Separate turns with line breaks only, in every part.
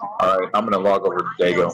All right, I'm gonna log over to Dago.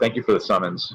Thank you for the summons.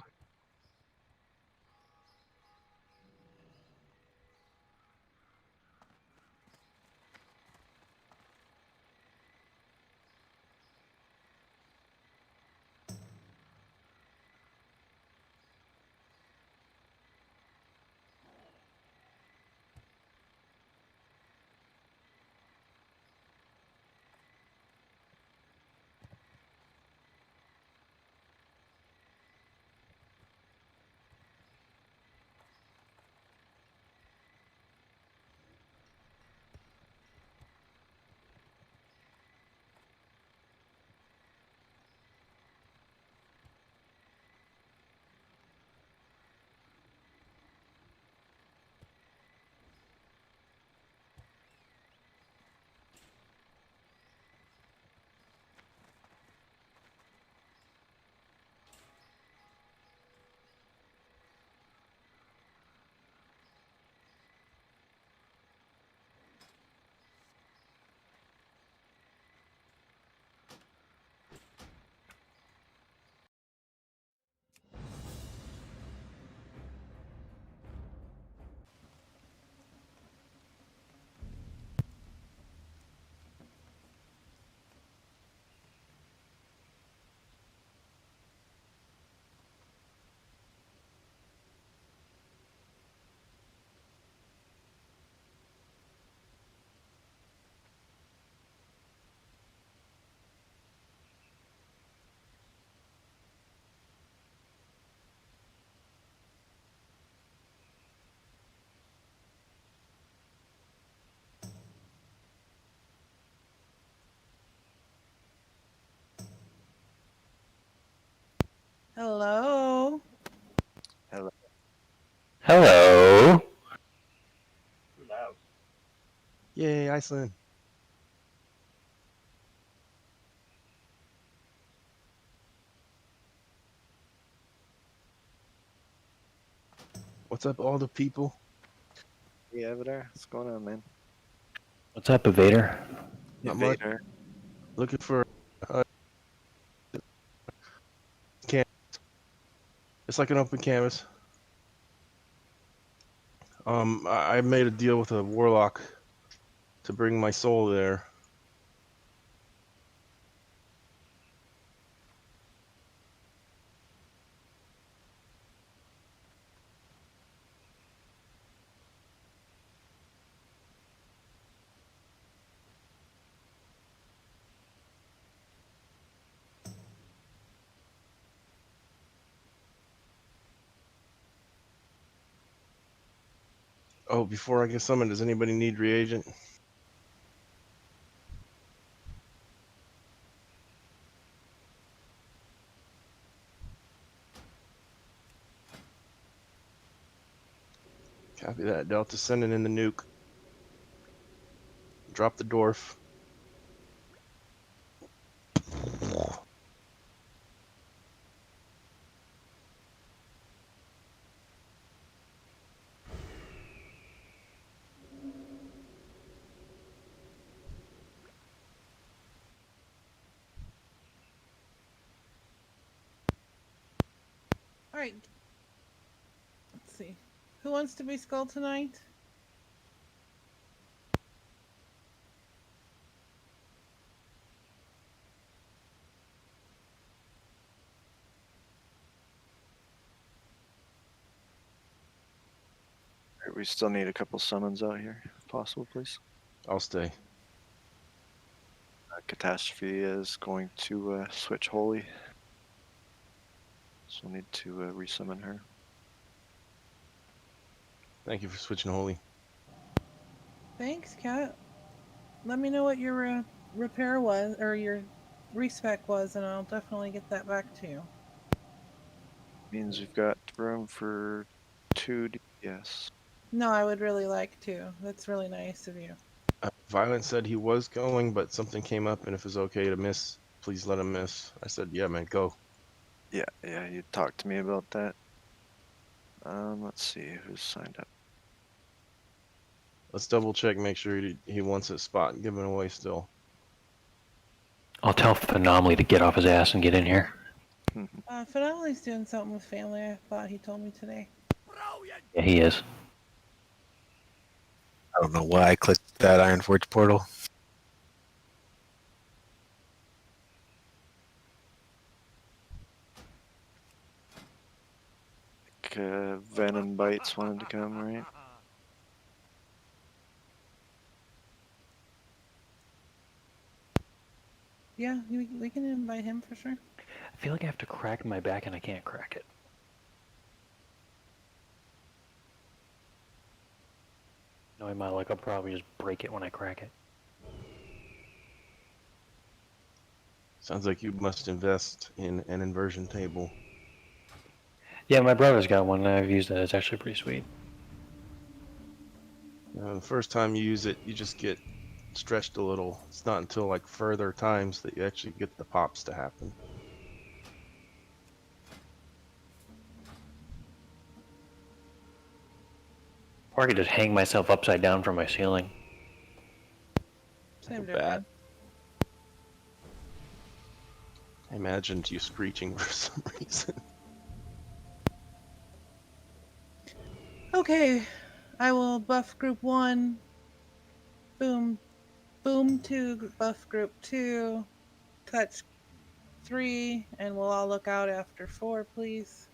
Hello.
Yay, Iceland. What's up, all the people?
Hey, Avatar, what's going on, man?
What's up, Evader?
Not much.
Vader.
Looking for canvas. It's like an open canvas. I made a deal with a warlock to bring my soul there. Oh, before I get summoned, does anybody need reagent? Copy that. Delta sending in the nuke. Drop the dwarf.
All right. Let's see. Who wants to be Skull tonight?
We still need a couple summons out here, if possible, please.
I'll stay.
Catastrophe is going to switch Holy. So we'll need to resummon her.
Thank you for switching holy.
Thanks, Kat. Let me know what your repair was, or your respec was, and I'll definitely get that back to you.
Means we've got room for 2 DPS.
No, I would really like to. That's really nice of you.
Violent said he was going, but something came up, and if it's okay to miss, please let him miss. I said, yeah, man, go.
Yeah, you talked to me about that. Let's see who's signed up.
Let's double check, make sure he wants his spot given away still.
I'll tell Phenomenally to get off his ass and get in here.
Phenomenally's doing something with family. I thought he told me today.
Yeah, he is.
I don't know why I clicked that Ironforge portal.
Venom Bites wanted to come, right?
Yeah, we can invite him for sure.
I feel like I have to crack my back and I can't crack it. Knowing my luck, I'll probably just break it when I crack it.
Sounds like you must invest in an inversion table.
Yeah, my brother's got one and I've used it. It's actually pretty sweet.
The first time you use it, you just get stretched a little. It's not until like further times that you actually get the pops to happen.
Or I could just hang myself upside down from my ceiling.
Same
Bad.
difference.
I imagined you screeching for some reason.
Okay, I will buff group 1. Boom. Boom 2, buff group 2. Touch 3, and we'll all look out after 4, please.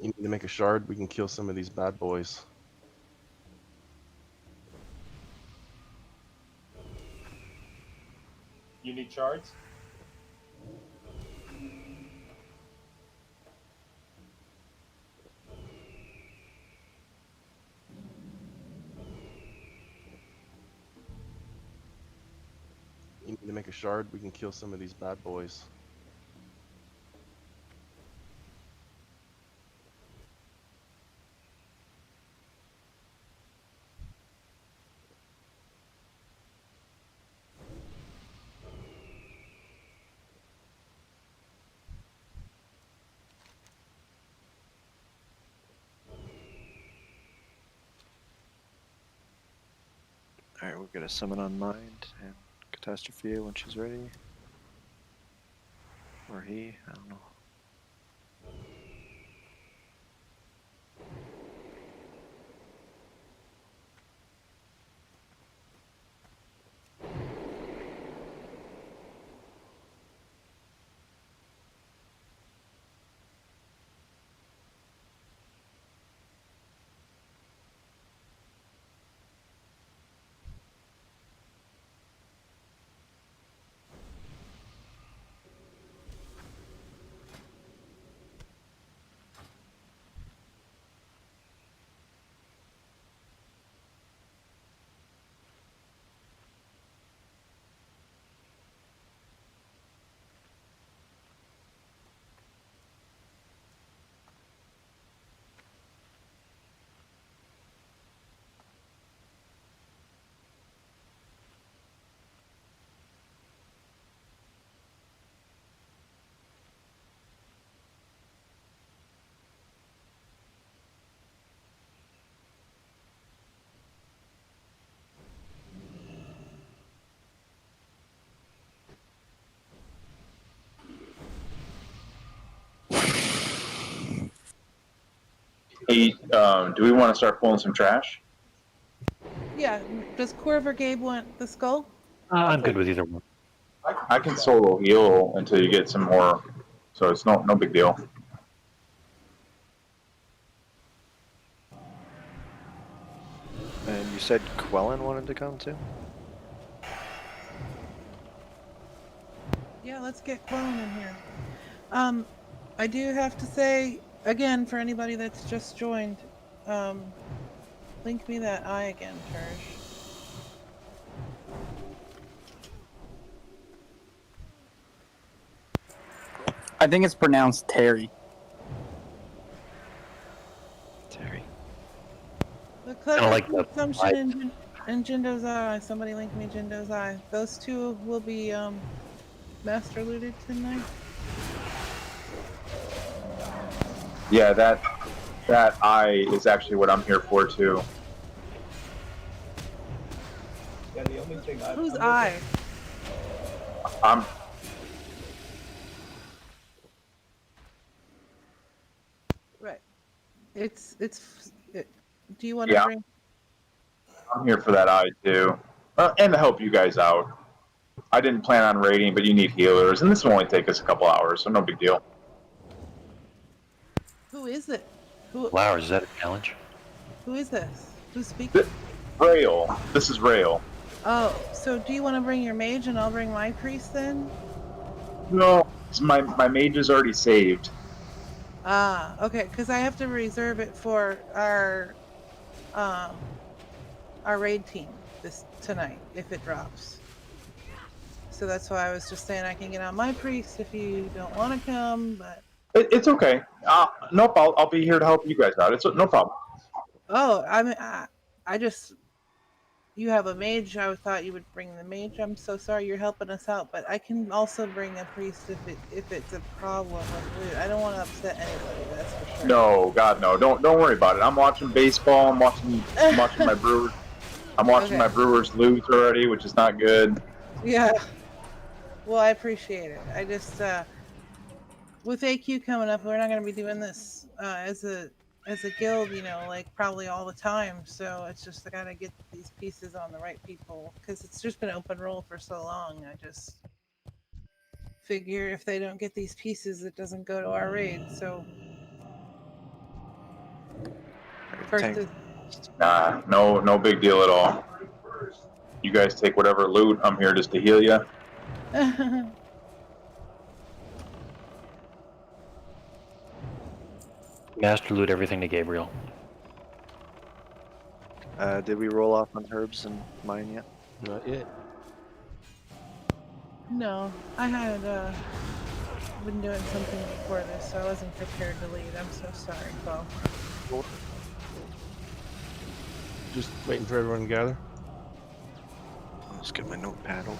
You need to make a shard, we can kill some of these bad boys.
You need shards?
You To make a shard, we can kill some of these bad boys.
Alright, we'll get a summon on Mind and Catastrophia when she's ready. Or he, I don't know.
Hey, do we want to start pulling some trash?
Yeah, does Corver Gabe want the skull?
I'm good with either one.
I can solo heal until you get some more, so it's no big deal.
And you said Quellen wanted to come too?
Yeah, let's get Clone in here. I do have to say, again, for anybody that's just joined, link me that eye again, Terj.
I think it's pronounced Terry.
Terry.
The
Kinda like the
consumption and Jindo's eye. Somebody link me Jindo's eye. Those two will be master looted tonight.
Yeah, that eye is actually what I'm here for too.
Whose eye?
I'm
Right. Do you want to
Yeah.
bring?
here for that eye too, and to help you guys out. I didn't plan on raiding, but you need healers, and this will only take us a couple hours, so no big deal.
Who is it? Who
Flowers, is that a challenge?
is this? Who's speaking?
Rail, this is Rail.
Oh, so do you want to bring your mage and I'll bring my priest then?
No, my mage is already saved.
Ah, okay, because I have to reserve it for our raid team tonight if it drops. So that's why I was just saying I can get on my priest if you don't want to come, but
It's okay. Nope, I'll be here to help you guys out. It's no problem.
oh, I mean, I just you have a mage. I thought you would bring the mage. I'm so sorry you're helping us out, but I can also bring a priest if it's a problem with loot. I don't want to upset anybody. That's for sure.
No, God, no. Don't worry about it. I'm watching baseball. I'm watching my Brewers. I'm watching
Okay.
my Brewers lose already, which is not good.
Yeah. Well, I appreciate it. I just with AQ coming up, we're not going to be doing this as a guild, like probably all the time. So it's just I got to get these pieces on the right people because it's just been open roll for so long. I just figure if they don't get these pieces, it doesn't go to our raid. So first
Tank.
is
Nah, no big deal at all. You guys take whatever loot. I'm here just to heal you.
Master loot everything to Gabriel.
Did we roll off on Herbs and Mine yet?
Not yet.
No, I had been doing something before this, so I wasn't prepared to lead. I'm so sorry, Bo.
Just waiting for everyone to gather.
Let's get my notepad open.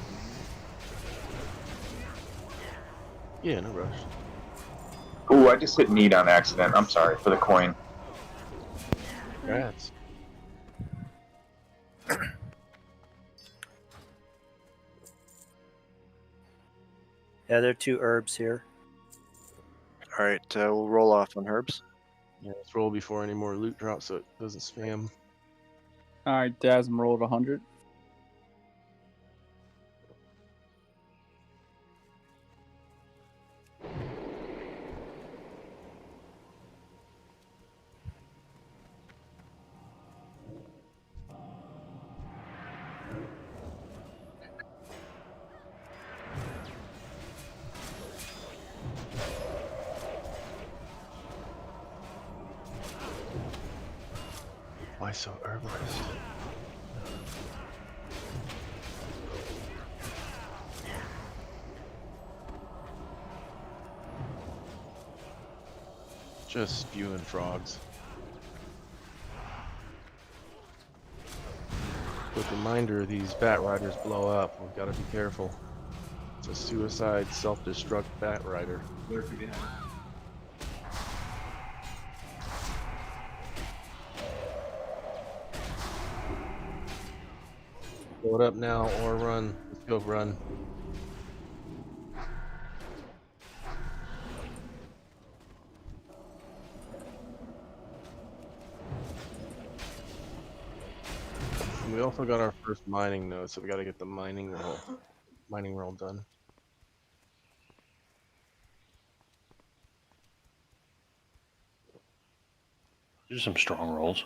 Yeah, no rush.
Ooh, I just hit need on accident. I'm sorry for the coin.
Congrats.
Yeah, there are 2 herbs here.
All right, we'll roll off on herbs.
Yeah, let's roll before any more loot drops so it doesn't spam.
Alright, Dasm rolled 100.
Why so herbalist? Just spewing frogs. Quick reminder, these bat riders blow up. We've got to be careful. It's a suicide, self-destruct bat rider. Blow it up now or run. Let's go run. And we also got our first mining node, so we got to get the mining roll done.
There's some strong rolls.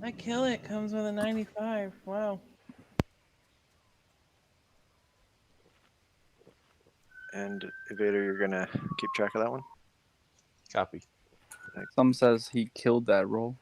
My kill it comes with a 95. Wow.
And Evader, you're gonna keep track of that one.
Copy.
Some says he killed that roll.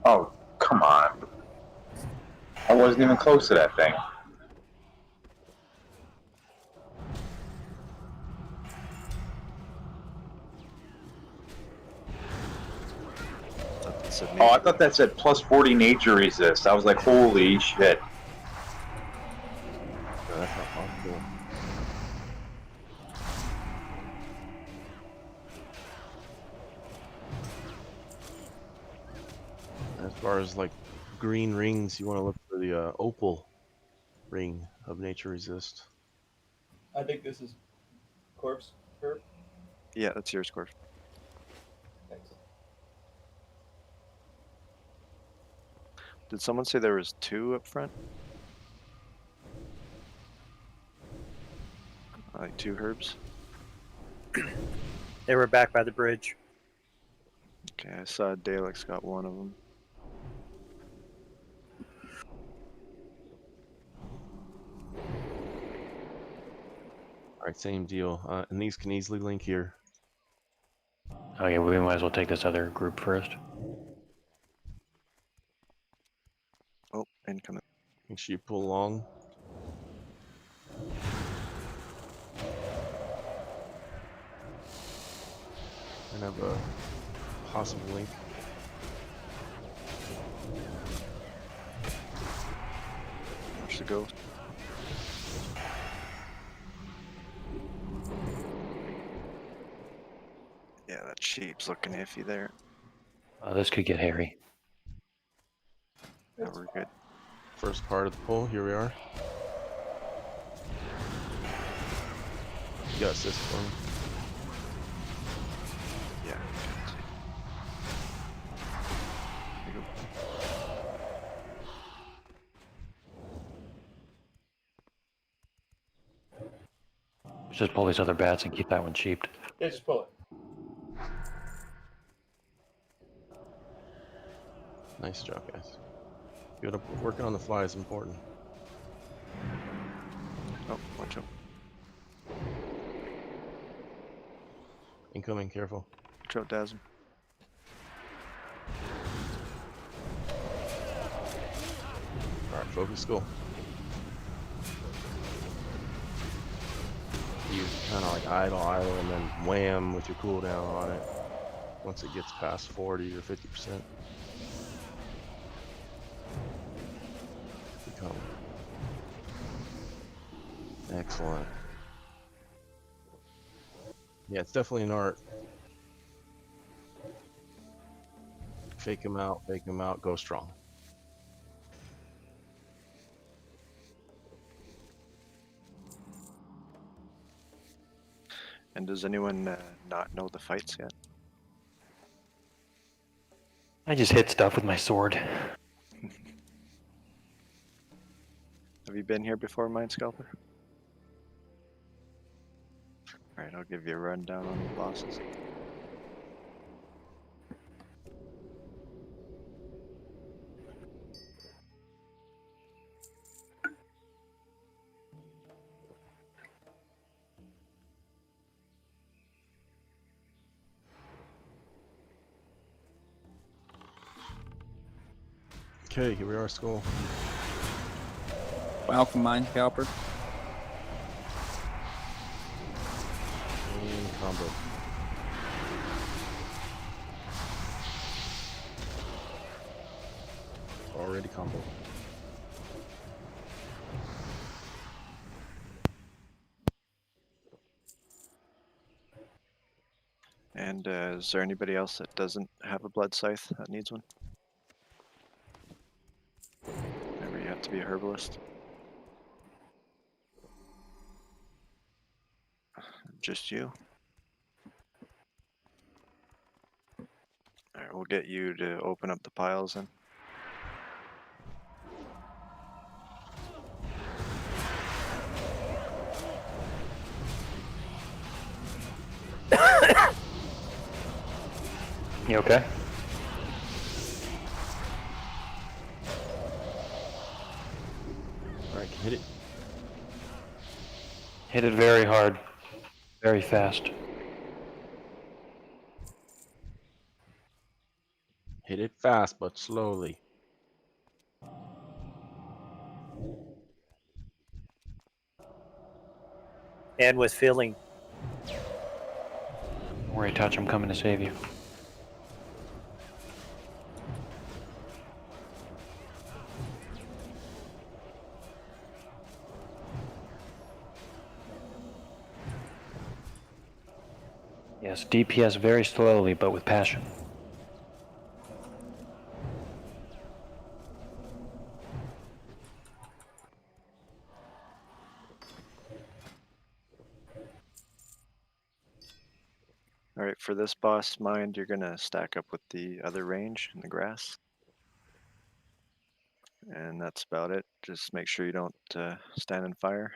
Oh, come on. I wasn't even close to that thing. Oh, I thought that said plus 40 nature resist. I was like, holy shit.
No, that's not possible. As far as like green rings, you want to look for the opal ring of nature resist.
I think this is corpse herb.
Yeah, that's yours, Corp.
Thanks.
Did someone say there was 2 up front? Like 2 herbs?
They were back by the bridge.
Okay, I saw Dalek's got one of them.
Alright, same deal. And these can easily link here.
Oh yeah, we might as well take this other group first.
Oh, incoming.
Make sure you pull along. And have a possible link.
Watch the ghost. Yeah, that sheep's looking iffy there.
This could get hairy.
Yeah, we're good.
First part of the pull, here we are. You got assist for me.
Just pull these other bats and keep that one cheaped.
Yeah, just pull it.
Nice job, guys. Good. Working on the fly is important.
Oh, watch out.
Incoming, careful.
Watch out, Dasm.
Alright, focus, go. You kind of like idle, and then wham with your cooldown on it once it gets past 40 or 50%. Become. Excellent. Yeah, it's definitely an art. Fake him out, go strong.
And does anyone not know the fights yet?
I just hit stuff with my sword.
Have you been here before, Mind Scalper? Alright, I'll give you a rundown on the bosses.
Okay, here we are, Skull.
Falcon Mind Scalper.
And combo. Already combo.
And is there anybody else that doesn't have a blood scythe that needs one? Remember, you have to be a herbalist. Just you? Alright, we'll get you to open up the piles then.
You okay?
Alright, hit it.
Hit it very hard. Very fast.
Hit it fast, but slowly.
And with feeling.
Don't worry, Touch, I'm coming to save you. Yes, DPS very slowly, but with passion.
Alright, for this boss, Mind, you're gonna stack up with the other range in the grass. And that's about it. Just make sure you don't stand in fire.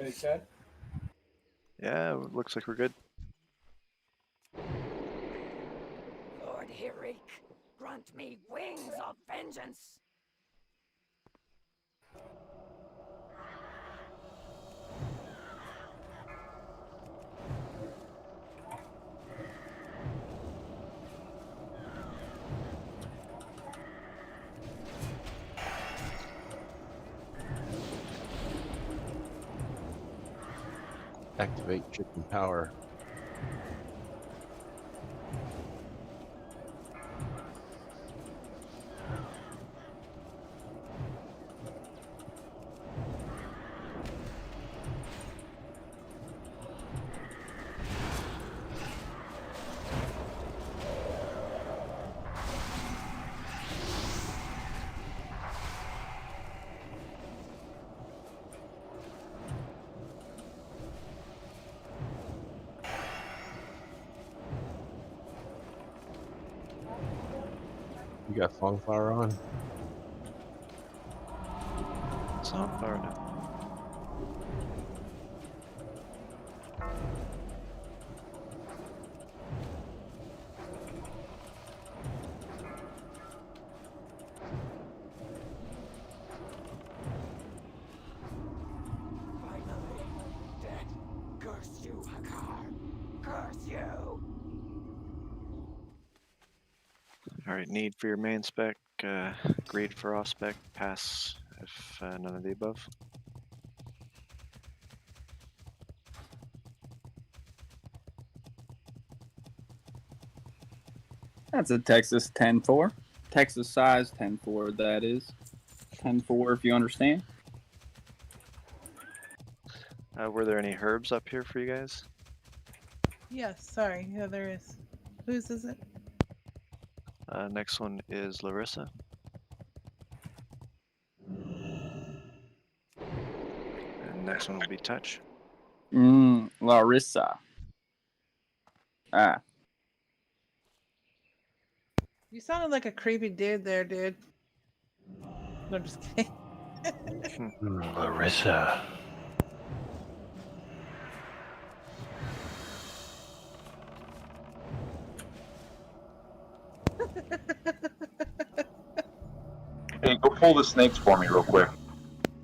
Any chat?
Yeah, looks like we're good.
Lord Hirik, grant me wings of vengeance.
Activate chicken power. You got Songflower on?
It's on fire now.
Finally, dead. Curse you, Hakar. Curse you.
Alright, need for your main spec, grade for off spec, pass if none of the above.
That's a Texas 10-4. Texas size 10-4, that is. 10-4 if you understand.
Were there any herbs up here for you guys?
Yes, sorry. Yeah, there is. Whose is it?
Next one is Larissa. And next one will be Touch.
Larissa. Ah.
You sounded like a creepy dude there, dude. No, I'm just kidding.
Larissa.
Hey, go pull the snakes for me real quick.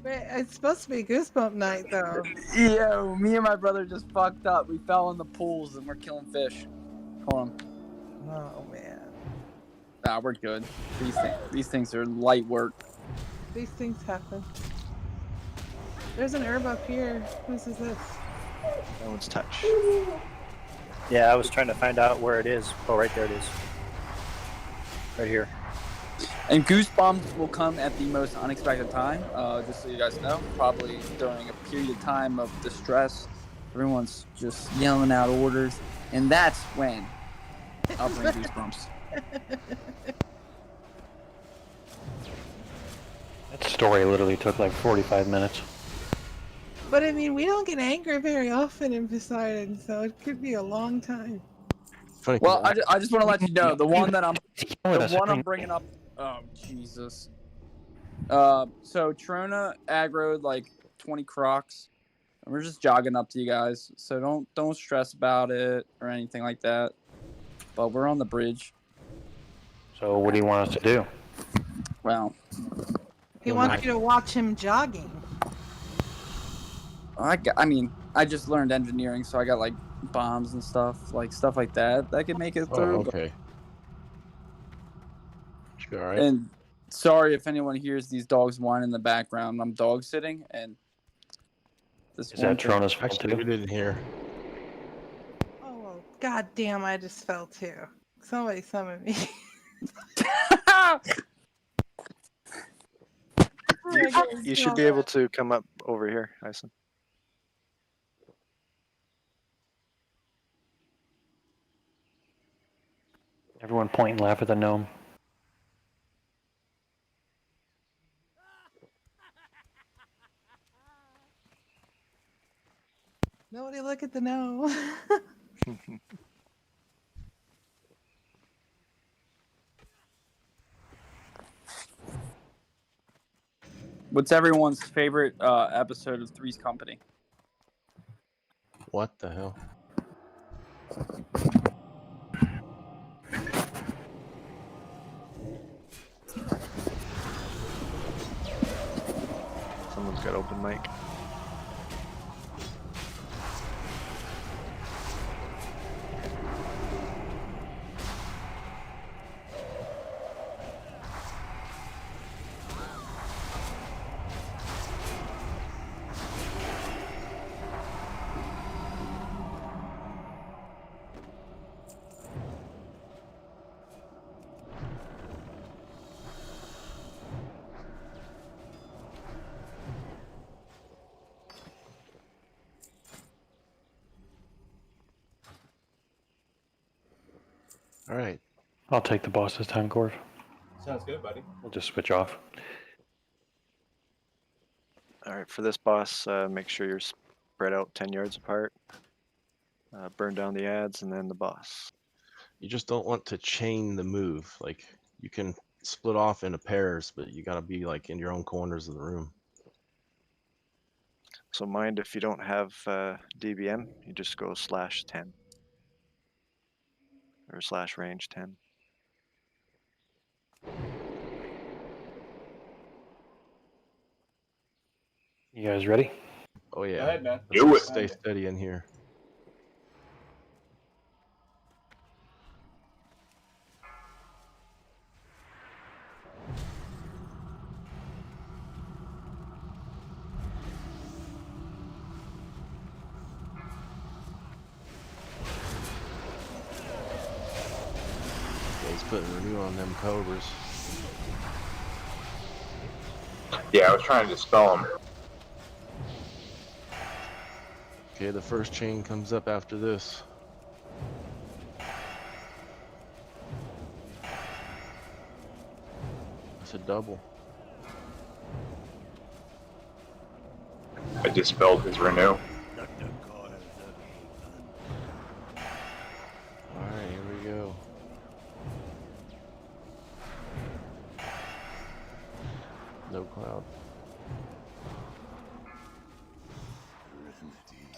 Wait, it's supposed to be Goosebump night, though.
Yo, me and my brother just fucked up. We fell in the pools and we're killing fish. Hold on.
Oh, man.
Nah, we're good. These things are light work.
These things happen. There's an herb up here. Whose is this?
That one's Touch.
Yeah, I was trying to find out where it is. Oh, right there it is. Right here.
And goosebumps will come at the most unexpected time. Just so you guys know, probably during a period of time of distress. Everyone's just yelling out orders, and that's when I'll bring goosebumps.
That story literally took like 45 minutes.
But I mean, we don't get angry very often in Poseidon, so it could be a long time.
Funny 'cause
Well, I just want to let you know the one that I'm
With
the
us,
one
I
I'm
mean,
bringing up. Oh Jesus. So Trona aggroed like 20 crocs. And we're just jogging up to you guys, so don't stress about it or anything like that. But we're on the bridge.
So what do you want us to do?
Well,
He wants you to watch him jogging.
I mean, I just learned engineering, so I got like bombs and stuff like that that could make it
Oh,
through.
okay. Should be all right.
And sorry if anyone hears these dogs whine in the background. I'm dog sitting, and this
Is that Trona's fault
Actually, we
too?
didn't hear.
Oh, well, god damn, I just fell too. Somebody summon me.
You should be able to come up over here, Ison.
Everyone point and laugh at the gnome.
Nobody look at the no.
What's everyone's favorite episode of Three's Company?
What the hell?
Someone's got open mic.
All right.
I'll take the boss this time, Corv.
Sounds good, buddy.
We'll just switch off.
Alright, for this boss, make sure you're spread out 10 yards apart. Burn down the ads and then the boss.
You just don't want to chain the move. Like you can split off into pairs, but you gotta be like in your own corners of the room.
So mind if you don't have DBM, you just go /10 or /range 10.
You guys ready?
Oh yeah.
Go ahead, man.
Do
Let's
it.
stay steady in here. He's putting renew on them cobras.
Yeah, I was trying to dispel him.
Okay, the first chain comes up after this. It's a double.
I dispelled his renew.
Alright, here we go. No cloud.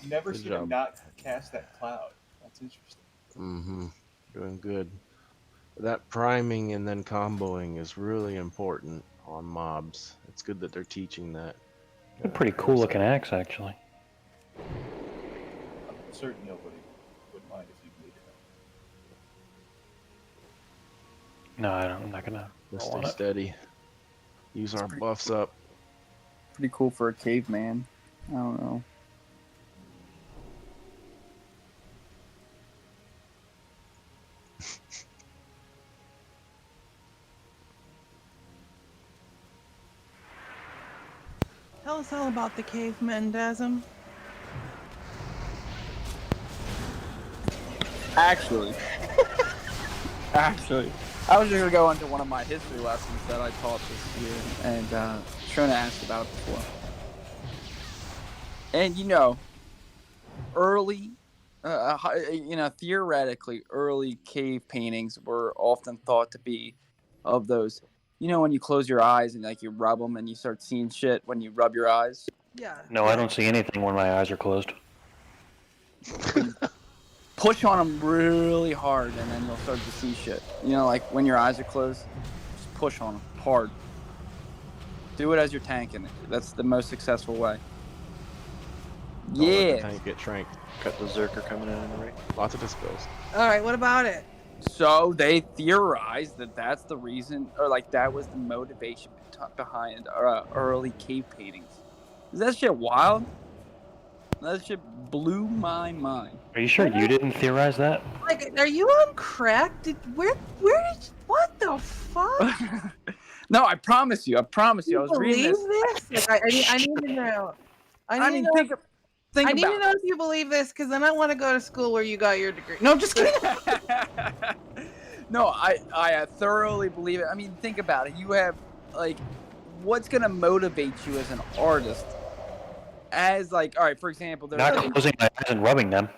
Never
Good
seen him
job.
not cast that cloud. That's interesting.
Mm-hmm. Doing good. That priming and then comboing is really important on mobs. It's good that they're teaching that.
A pretty cool looking axe, actually.
I'm certain nobody would mind if you bleed it.
No, I don't, I'm not gonna.
Let's
roll on
stay
it.
steady. Use our buffs up.
Pretty cool for a caveman. I don't know.
Tell us all about the cavemen, Dasm.
Actually, I was just gonna go into one of my history lessons that I taught this year, and Trina asked about it before. And early, theoretically, early cave paintings were often thought to be of those. When you close your eyes and like you rub them and you start seeing shit when you rub your eyes.
Yeah.
No, I don't see anything when my eyes are closed.
Push on them really hard and then you'll start to see shit. Like when your eyes are closed, just push on them hard. Do it as you're tanking it. That's the most successful way.
Don't let the
Yeah.
tank get tranked.
Got the Zerker coming in on the right.
Lots of dispels.
All right. What about it?
So they theorized that that's the reason, or like that was the motivation behind early cave paintings. Is that shit wild? That shit blew my mind.
Are you sure you didn't theorize that?
Like, are you on crack? What the fuck?
No, I promise you. I
You
was reading
believe
this.
this? Like, I need to know.
I mean,
think
think
I need to
about
know if you believe this, because then I want to go to school where you got your degree. No, I'm just kidding.
No, I thoroughly believe it. I mean, think about it. You have, like, what's going to motivate you as an artist? As, like, all right, for example, there's
Not closing my eyes and rubbing them.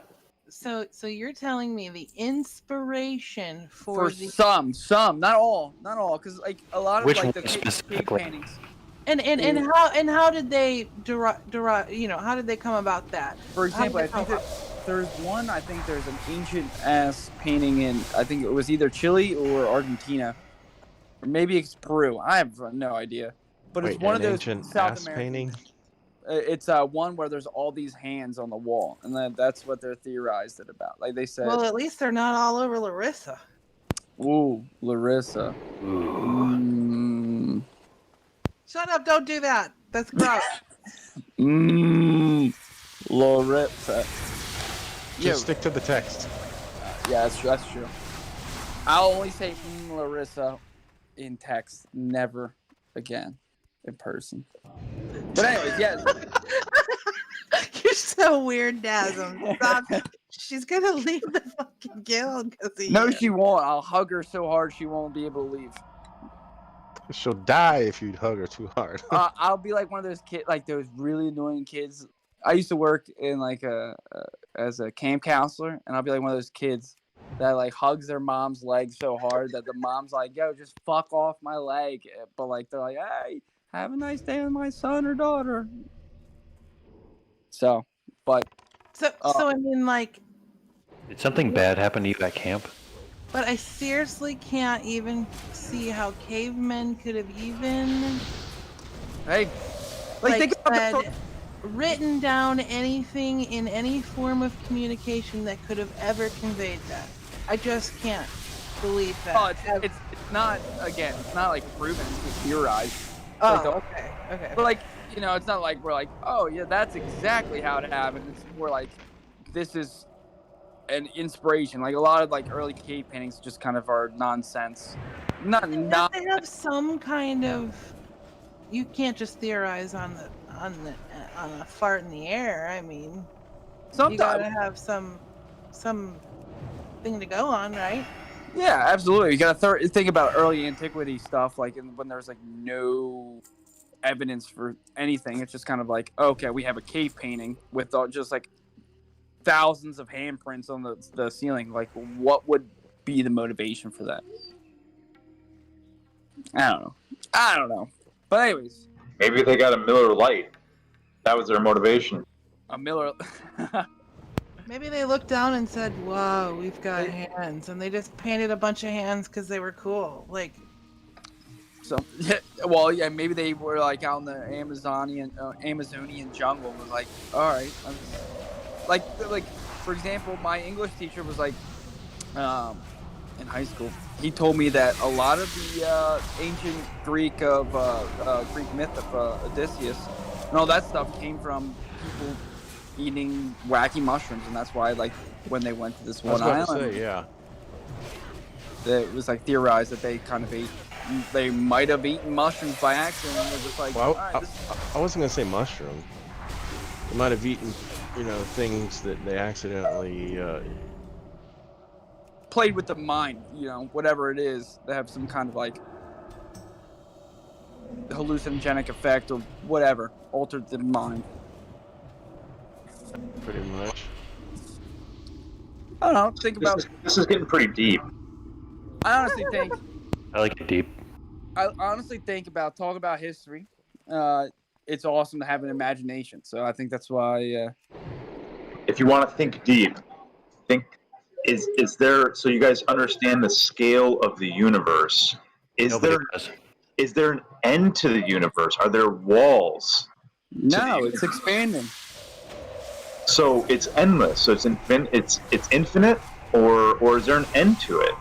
So you're telling me the inspiration
for
the
some, not all, because, like, a lot of,
Which
like, the
ones
cave
specifically?
paintings.
and how did they derive? How did they come about that?
For example, I think that there's one. I think there's an ancient ass painting in. I think it was either Chile or Argentina, or maybe it's Peru. I have no idea. But it's
Wait,
one of
an
those
ancient
South
ass
American.
painting?
It's one where there's all these hands on the wall, and that's what they're theorized it about. Like they said,
Well, at least they're not all over Larissa.
"Ooh, Larissa." Mm.
Shut up! Don't do that. That's gross.
Larissa.
Just stick to the text.
Yeah, that's true. I'll only say Larissa in text, never again in person. But anyways, yes.
You're so weird, Dasm. Stop. She's gonna leave the fucking guild because of
No,
you.
she won't. I'll hug her so hard she won't be able to leave.
She'll die if you hug her too hard.
I'll be like one of those kids, like those really annoying kids. I used to work in like as a camp counselor, and I'll be like one of those kids that like hugs their mom's leg so hard that the mom's like, "Yo, just fuck off my leg," but like they're like, "Hey, have a nice day with my son or daughter." So, but
So I mean, like,
Did something bad happen to you at camp?
but I seriously can't even see how cavemen could have even
hey,
like
think about
said, written down anything in any form of communication that could have ever conveyed that. I just can't believe that.
Oh, it's not, again, it's not like proven, it's just theorized.
Oh,
Like,
okay.
But like, you know, it's not like we're like, oh yeah, that's exactly how it happened. It's more like this is an inspiration. Like a lot of like early cave paintings just kind of are nonsense. Not
They have some kind of. You can't just theorize on a fart in the air. I mean, you
sometimes.
gotta have some thing to go on, right?
Yeah, absolutely. You gotta think about early antiquity stuff, like when there's like no evidence for anything. It's just kind of like, okay, we have a cave painting with just like thousands of handprints on the ceiling. Like, what would be the motivation for that? I don't know. But anyways,
Maybe they got a Miller Lite. That was their motivation.
a Miller.
Maybe they looked down and said, "Whoa, we've got hands," and they just painted a bunch of hands because they were cool. Like,
So, well, yeah, maybe they were like out in the Amazonian jungle and was like, all right, like for example, my English teacher was like, in high school, he told me that a lot of the ancient Greek myth of Odysseus and all that stuff came from people eating wacky mushrooms, and that's why, like, when they went to this one
I was about
island,
to say, yeah.
it was like theorized that they kind of they might have eaten mushrooms by accident, and they're just like,
Well,
all right,
I wasn't gonna say mushroom. They might have eaten, things that they accidentally.
played with the mind, whatever it is, they have some kind of like hallucinogenic effect or whatever, altered the mind.
Pretty much.
I don't know. Think about.
This is getting pretty deep.
I honestly think.
I like it deep.
I honestly think about talk about history. It's awesome to have an imagination, so I think that's why.
If you want to think deep, is there, so you guys understand the scale of the universe?
Nobody does.
Is there an end to the universe? Are there walls?
No, it's expanding.
So it's endless. So it's infinite, or is there an end to it?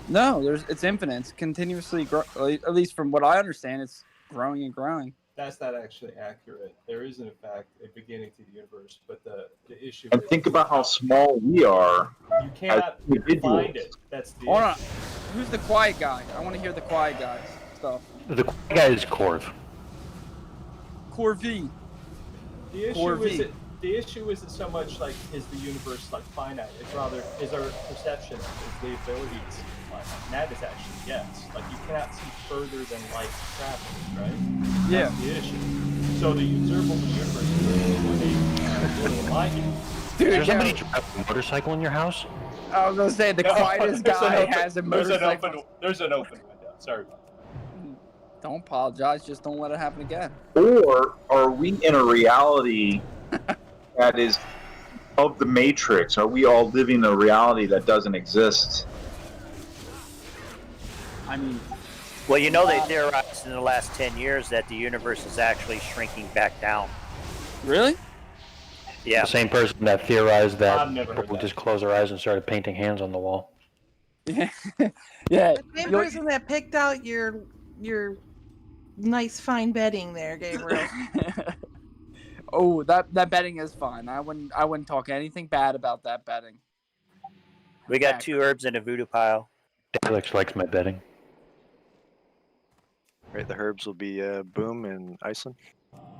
No, it's infinite. It's continuously at least from what I understand, it's growing and growing.
That's not actually accurate. There is, in fact, a beginning to the universe, but the issue
And
is
think about how small we are.
you cannot
as individuals.
find it. That's the
Hold on.
issue.
Who's the quiet guy? I want to hear the quiet guy's stuff.
The guy is Corv.
Corvi.
The issue isn't so much like is the universe like finite. It's rather is our perception, is the ability to see finite. And that is actually yes. Like you cannot see further than light travels, right?
Yeah.
That's the issue. So the observable universe is what they remind you.
Dude,
Is there somebody driving a motorcycle in your house?
I was gonna say the quietest guy has a motorcycle.
There's an open window. Sorry about that.
Don't apologize. Just don't let it happen again.
Or are we in a reality that is of the Matrix? Are we all living a reality that doesn't exist?
I mean,
Well, they theorized in the last 10 years that the universe is actually shrinking back down.
really?
Yeah.
The same person that theorized that
I've never heard
people
that.
just close their eyes and started painting hands on the wall.
Yeah. Yeah.
the same person that picked out your nice fine bedding there, Gabriel.
Oh, that betting is fine. I wouldn't talk anything bad about that betting.
We got 2 herbs in a voodoo pile.
Alex likes my betting.
Right, the herbs will be Boom in Iceland.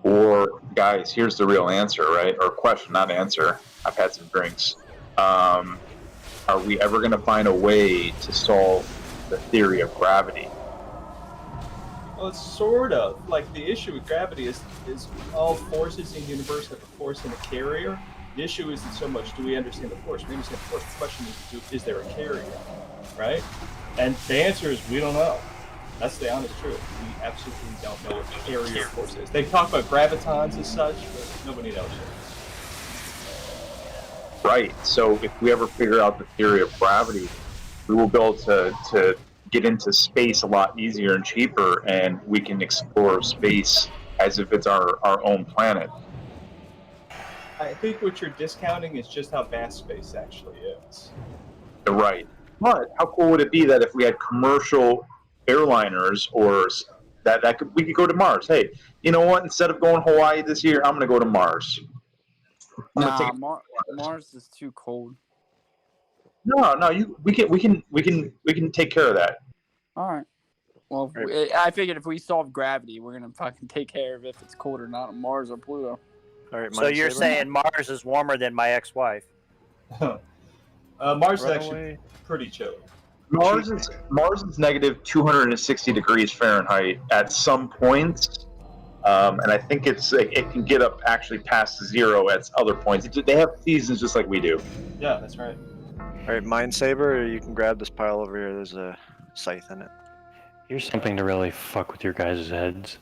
Or, guys, here's the real answer, right? Or question, not answer. I've had some drinks. Are we ever going to find a way to solve the theory of gravity?
Well, it's sort of like the issue with gravity is all forces in the universe have a force in a carrier. The issue isn't so much do we understand the force. We understand the force. The question is there a carrier, right? And the answer is we don't know. That's the honest truth. We absolutely don't know what the carrier force is. They talk about gravitons and such, but nobody knows yet.
Right. So if we ever figure out the theory of gravity, we will be able to get into space a lot easier and cheaper, and we can explore space as if it's our own planet.
I think what you're discounting is just how vast space actually is.
Right. But how cool would it be that if we had commercial airliners or we could go to Mars? Hey, you know what? Instead of going to Hawaii this year, I'm going to go to Mars.
Nah, Mars is too cold.
No, we can take care of that.
All right. Well, I figured if we solve gravity, we're gonna fucking take care of if it's cold or not on Mars or Pluto.
All right.
So you're saying Mars is warmer than my ex-wife?
Mars is actually pretty chilly.
Mars is negative 260 degrees Fahrenheit at some points, and I think it can get up actually past zero at other points. They have seasons just like we do.
Yeah, that's right.
All right, Mind Saber, you can grab this pile over here. There's a scythe in it.
Here's something to really fuck with your guys' heads.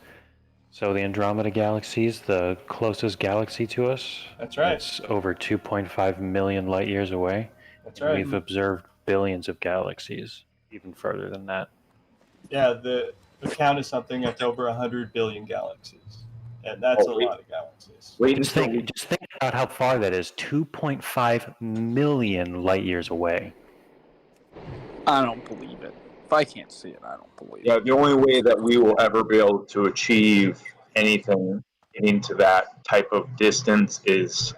So the Andromeda Galaxy is the closest galaxy to us.
That's right.
It's over 2.5 million light years away.
That's right.
We've observed billions of galaxies, even further than that.
Yeah, the count is something that's over 100 billion galaxies. And that's a lot of galaxies.
Just think about how far that is. 2.5 million light years away.
I don't believe it. If I can't see it, I don't believe it.
Yeah, the only way that we will ever be able to achieve anything into that type of distance is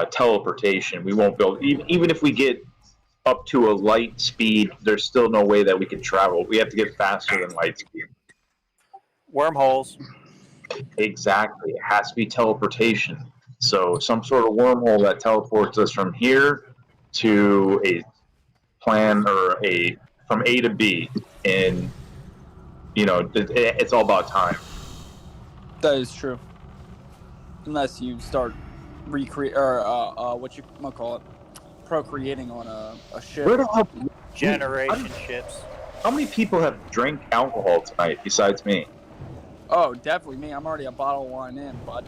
teleportation. We won't be able, even if we get up to a light speed, there's still no way that we can travel. We have to get faster than light speed.
Wormholes.
Exactly. It has to be teleportation. So some sort of wormhole that teleports us from here to a plan or from A to B. And, it's all about time.
That is true. Unless you start procreating on a ship.
Where the hell?
Generation ships.
How many people have drank alcohol tonight besides me?
Oh, definitely me. I'm already a bottle of wine in, bud.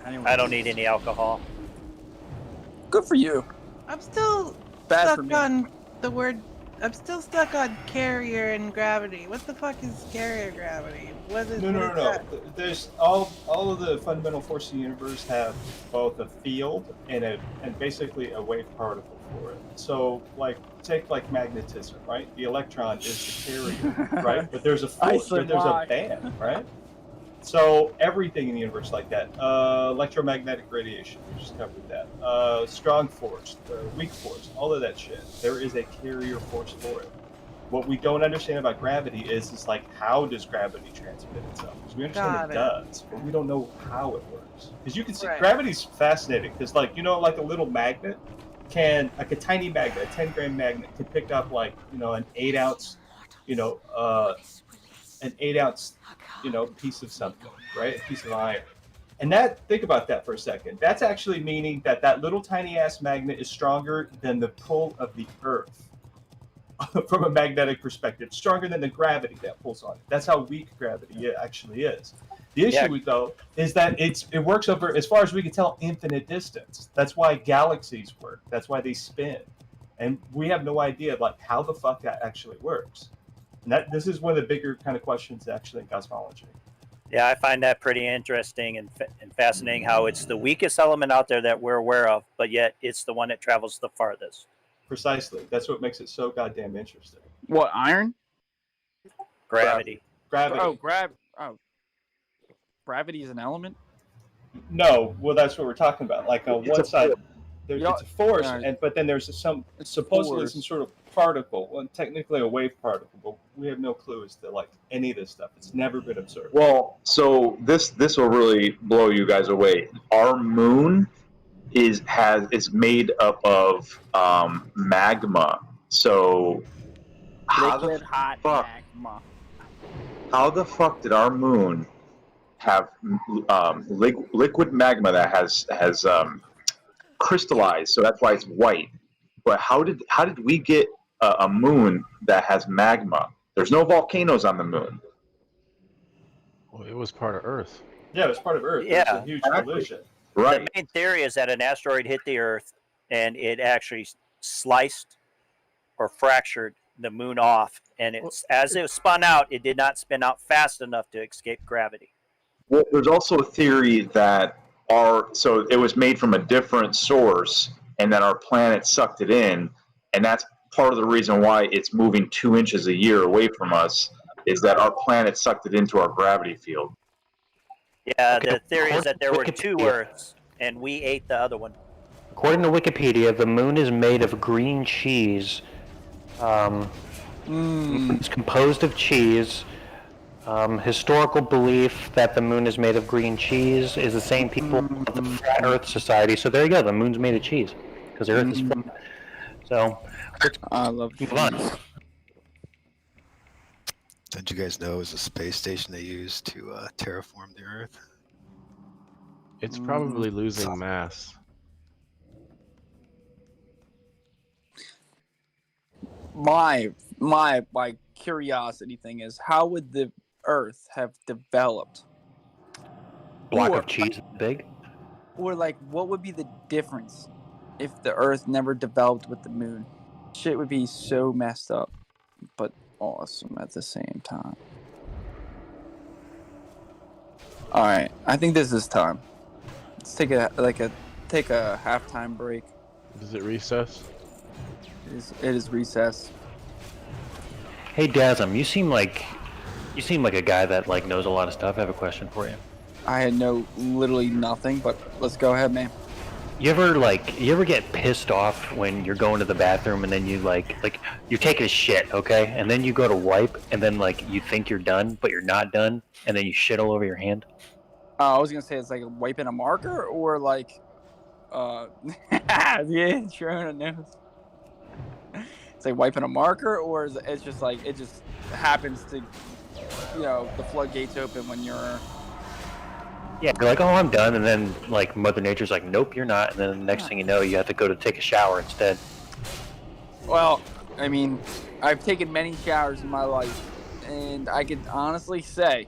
Anyways.
I don't need any alcohol.
Good for you.
I'm still
Bad for
stuck
me.
on the word. I'm still stuck on carrier and gravity. What the fuck is carrier gravity? What is
No.
that?
There's all of the fundamental forces of the universe have both a field and basically a wave particle for it. So, take magnetism, right? The electron is the carrier, right? But there's a force, there's a band, right? So everything in the universe like that. Electromagnetic radiation, we just covered that. Strong force, weak force, all of that shit. There is a carrier force for it. What we don't understand about gravity is how does gravity transmit itself? Because we understand it does, but we don't know how it works. Because you can see gravity's fascinating. Because like a little magnet a tiny magnet, a 10-gram magnet, can pick up an 8-ounce, piece of something, right? A piece of iron. And think about that for a second. That's actually meaning that little tiny ass magnet is stronger than the pull of the Earth. From a magnetic perspective, stronger than the gravity that pulls on it. That's how weak gravity actually is. The issue, though, is that it works over, as far as we can tell, infinite distance. That's why galaxies work. That's why they spin. And we have no idea how the fuck that actually works. And this is one of the bigger kind of questions actually in cosmology.
Yeah, I find that pretty interesting and fascinating how it's the weakest element out there that we're aware of, but yet it's the one that travels the farthest.
Precisely. That's what makes it so goddamn interesting.
What, iron?
Gravity.
Gravity.
Gravity is an element?
No, well, that's what we're talking about. On one side, it's a force, but then there's supposedly some sort of particle. Well, technically a wave particle, but we have no clue as to any of this stuff. It's never been observed.
Well, so this will really blow you guys away. Our moon is made up of magma. So how the fuck did our moon have liquid magma that has crystallized, so that's why it's white. But how did we get a moon that has magma? There's no volcanoes on the moon.
Well, it was part of Earth.
Yeah, it was part of Earth. There was
Yeah.
a huge
Exactly.
collision.
Right.
The main theory is that an asteroid hit the Earth and it actually sliced or fractured the moon off. And it's as it spun out, it did not spin out fast enough to escape gravity.
Well, there's also a theory that so it was made from a different source, and that our planet sucked it in, and that's part of the reason why it's moving 2 inches a year away from us. Is that our planet sucked it into our gravity field?
Yeah,
Okay,
the theory is that there were two
Wikipedia.
Earths, and we ate the other one.
According to Wikipedia, the moon is made of green cheese. It's composed of cheese. Historical belief that the moon is made of green cheese is the same people of the Flat Earth Society. So there you go. The moon's made of cheese because the Earth is flat. So
I love
move on.
Did you guys know it was a space station they used to terraform the Earth?
It's probably losing mass.
My curiosity thing is, how would the Earth have developed?
Block
Or-
of cheese big.
Or like, what would be the difference if the Earth never developed with the moon? Shit would be so messed up, but awesome at the same time. All right, I think this is time. Let's take a halftime break.
Is it recess?
It is recess.
Hey Dasm, you seem like a guy that like knows a lot of stuff. I have a question for you.
I know literally nothing, but let's go ahead, man.
You ever get pissed off when you're going to the bathroom and then you like you're taking a shit, okay? And then you go to wipe and then like you think you're done, but you're not done, and then you shit all over your hand?
I was gonna say it's like wiping a marker, or like, yeah, Trona knows. It's like wiping a marker, or is it's just like it just happens to, the floodgates open when you're.
Yeah, you're like, oh, I'm done, and then like Mother Nature's like, nope, you're not, and then the next thing you know, you have to go to take a shower instead.
Well, I mean, I've taken many showers in my life, and I can honestly say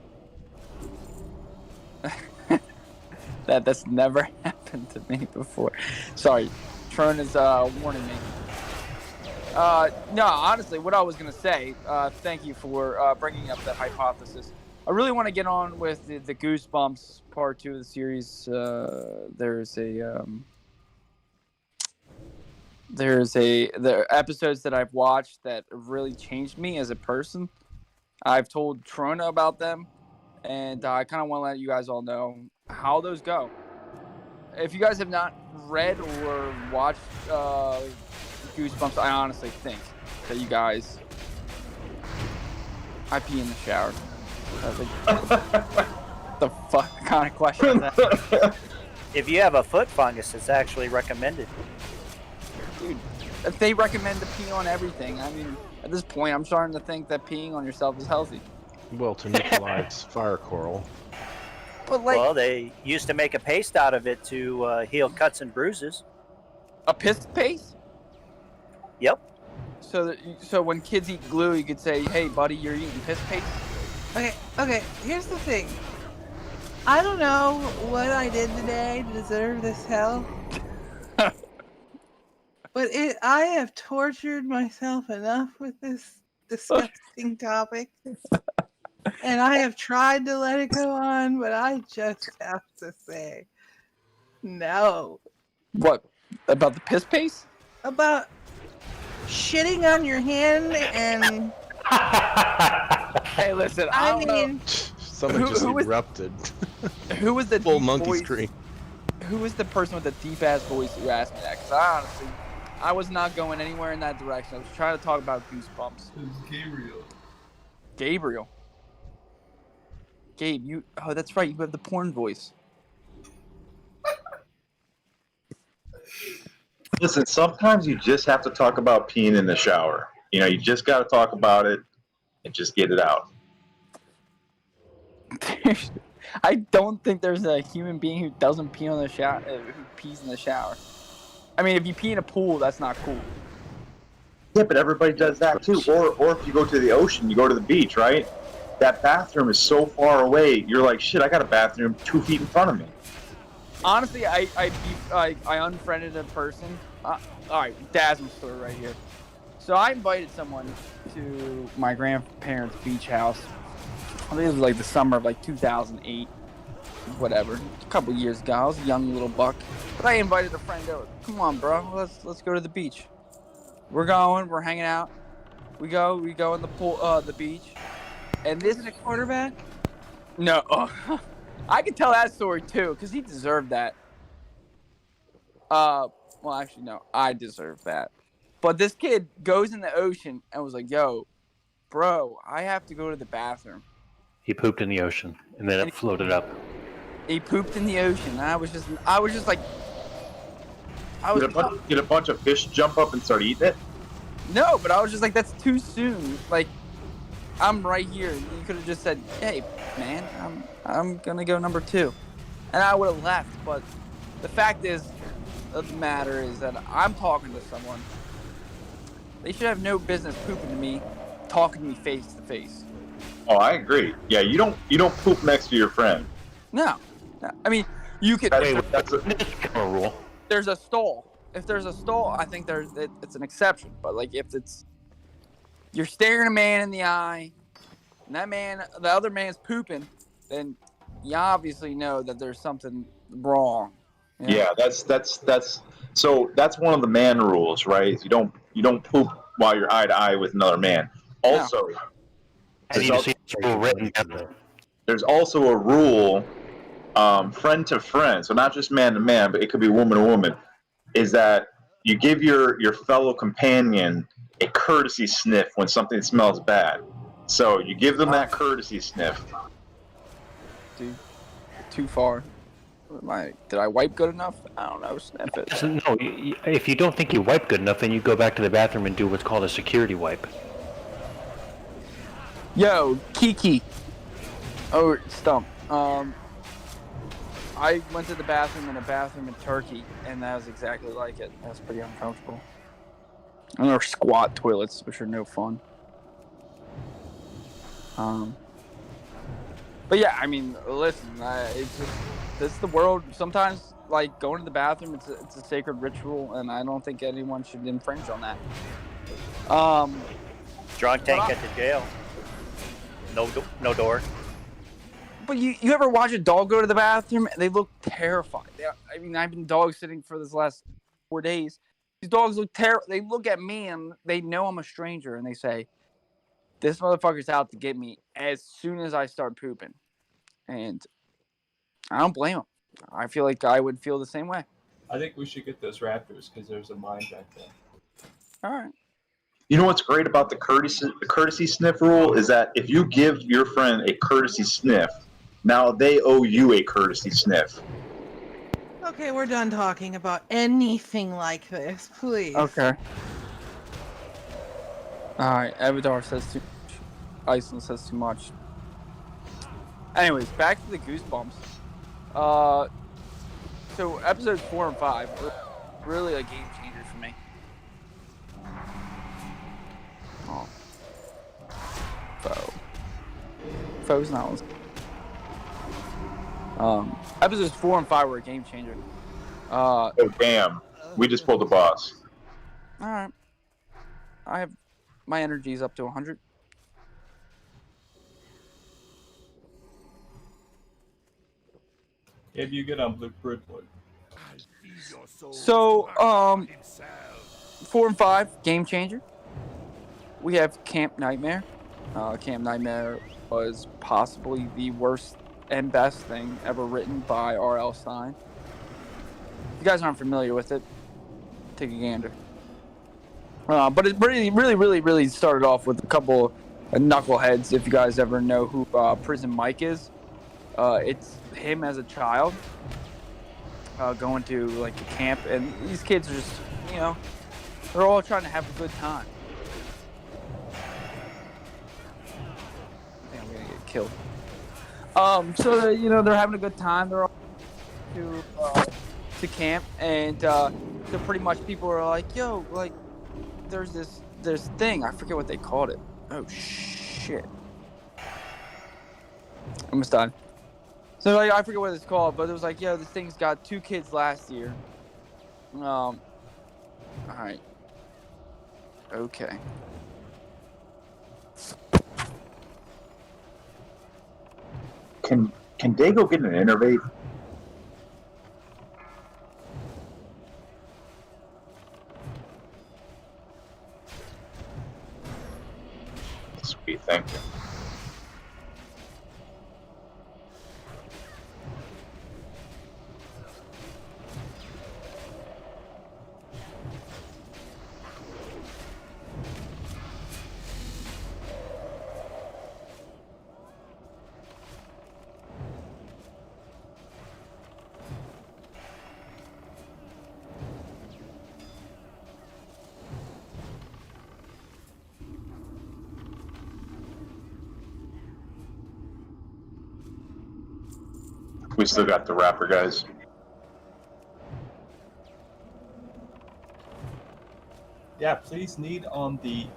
that that's never happened to me before. Sorry, Tron is warning me. No, honestly, what I was gonna say. Thank you for bringing up that hypothesis. I really want to get on with the Goosebumps Part 2 of the series. There are episodes that I've watched that really changed me as a person. I've told Trona about them, and I kind of want to let you guys all know how those go. If you guys have not read or watched Goosebumps, I honestly think that you guys... I pee in the shower. The fuck kind of question is that?
If you have a foot fungus, it's actually recommended.
Dude, if they recommend to pee on everything, I mean, at this point, I'm starting to think that peeing on yourself is healthy.
Well, to neutralize fire coral.
But like
Well, they used to make a paste out of it to heal cuts and bruises.
a piss paste.
Yep.
So when kids eat glue, you could say, "Hey, buddy, you're eating piss paste."
Okay, here's the thing. I don't know what I did today to deserve this hell. But I have tortured myself enough with this disgusting topic. And I have tried to let it go on, but I just have to say no.
What about the piss paste?
About shitting on your hand and
Hey, listen,
I
don't know.
mean,
Someone just
who was-
erupted.
Who was the
Full
deep
monkey
voice?
scream.
Who was the person with the deep ass voice who asked me that? Because I was not going anywhere in that direction. I was trying to talk about Goosebumps.
It was Gabriel.
Gabriel. Gabe, you. Oh, that's right. You have the porn voice.
Listen, sometimes you just have to talk about peeing in the shower. You just got to talk about it and just get it out.
I don't think there's a human being who doesn't pee on the shower, who pees in the shower. I mean, if you pee in a pool, that's not cool.
Yeah, but everybody does that too. Or if you go to the ocean, you go to the beach, right? That bathroom is so far away. You're like, shit, I got a bathroom 2 feet in front of me.
Honestly, I unfriended a person. All right, dazzling story right here. So I invited someone to my grandparents' beach house. I think it was like the summer of like 2008, whatever, a couple years ago. I was a young little buck, but I invited a friend over. Come on, bro, let's go to the beach. We're hanging out. We go in the pool, the beach, and this is a
Quarterback?
no. I can tell that story too, because he deserved that. Well, actually, no, I deserve that. But this kid goes in the ocean and was like, "Yo, bro, I have to go to the bathroom."
He pooped in the ocean, and then it floated up.
He pooped in the ocean. And I was just like,
Did a bunch of fish jump up and start eating it?
no, but I was just like, that's too soon. Like, I'm right here. You could have just said, "Hey, man, I'm gonna go number 2," and I would have left. But the fact of the matter is that I'm talking to someone. They should have no business pooping to me, talking to me face to face.
Oh, I agree. Yeah, you don't poop next to your friend.
No. I mean, you could.
That's
a rule.
There's a stall. If there's a stall, I think it's an exception. But like, if you're staring a man in the eye, and the other man's pooping, then you obviously know that there's something wrong. You know?
Yeah, that's so that's one of the man rules, right? You don't poop while you're eye to eye with another man. Also, there's also a rule, friend to friend, so not just man to man, but it could be woman to woman, is that you give your fellow companion a courtesy sniff when something smells bad. So you give them that courtesy sniff.
Dude, too far. Did I wipe good enough? I don't know. Sniff it.
No, if you don't think you wipe good enough, then you go back to the bathroom and do what's called a security wipe.
Yo, Kiki. Oh, Stump. I went to the bathroom in a bathroom in Turkey, and that was exactly like it. That was pretty uncomfortable. And there are squat toilets, which are no fun. But yeah, I mean, listen, it's just, this is the world. Sometimes, like, going to the bathroom, it's a sacred ritual, and I don't think anyone should infringe on that.
Drunk tank at the jail. No door.
But you ever watch a dog go to the bathroom and they look terrified? I mean, I've been dog sitting for this last 4 days. These dogs look terrible. They look at me and they know I'm a stranger, and they say, "This motherfucker's out to get me as soon as I start pooping." And I don't blame them. I feel like I would feel the same way.
I think we should get those raptors because there's a mine back there.
All right.
You know what's great about the courtesy sniff rule is that if you give your friend a courtesy sniff, now they owe you a courtesy sniff.
Okay, we're done talking about anything like this, please.
Okay. All right. Evadar says too much. Iceland says too much. Anyways, back to the Goosebumps. So episodes 4 and 5 were really a game changer for me. Oh. Foe's not listening. Episodes 4 and 5 were a game changer.
Oh damn! We just pulled the boss.
All right. I have my energy's up to 100.
Maybe you get on Blue Broodwood.
So, 4 and 5, game changer. We have Camp Nightmare. Camp Nightmare was possibly the worst and best thing ever written by R.L. Stine. If you guys aren't familiar with it, take a gander. But it really started off with a couple of knuckleheads. If you guys ever know who Prison Mike is, it's him as a child going to like a camp, and these kids are just, they're all trying to have a good time. I think I'm gonna get killed. So you know they're having a good time. They're all to camp, and so pretty much people are like, "Yo, like, there's this thing. I forget what they called it. Oh shit, I almost died." So like I forget what it's called, but it was like, "Yo, this thing's got 2 kids last year." All right, okay.
Can Dago get an innervate? Sweet, thank you. We still got the rapper guys.
Yeah, please need on the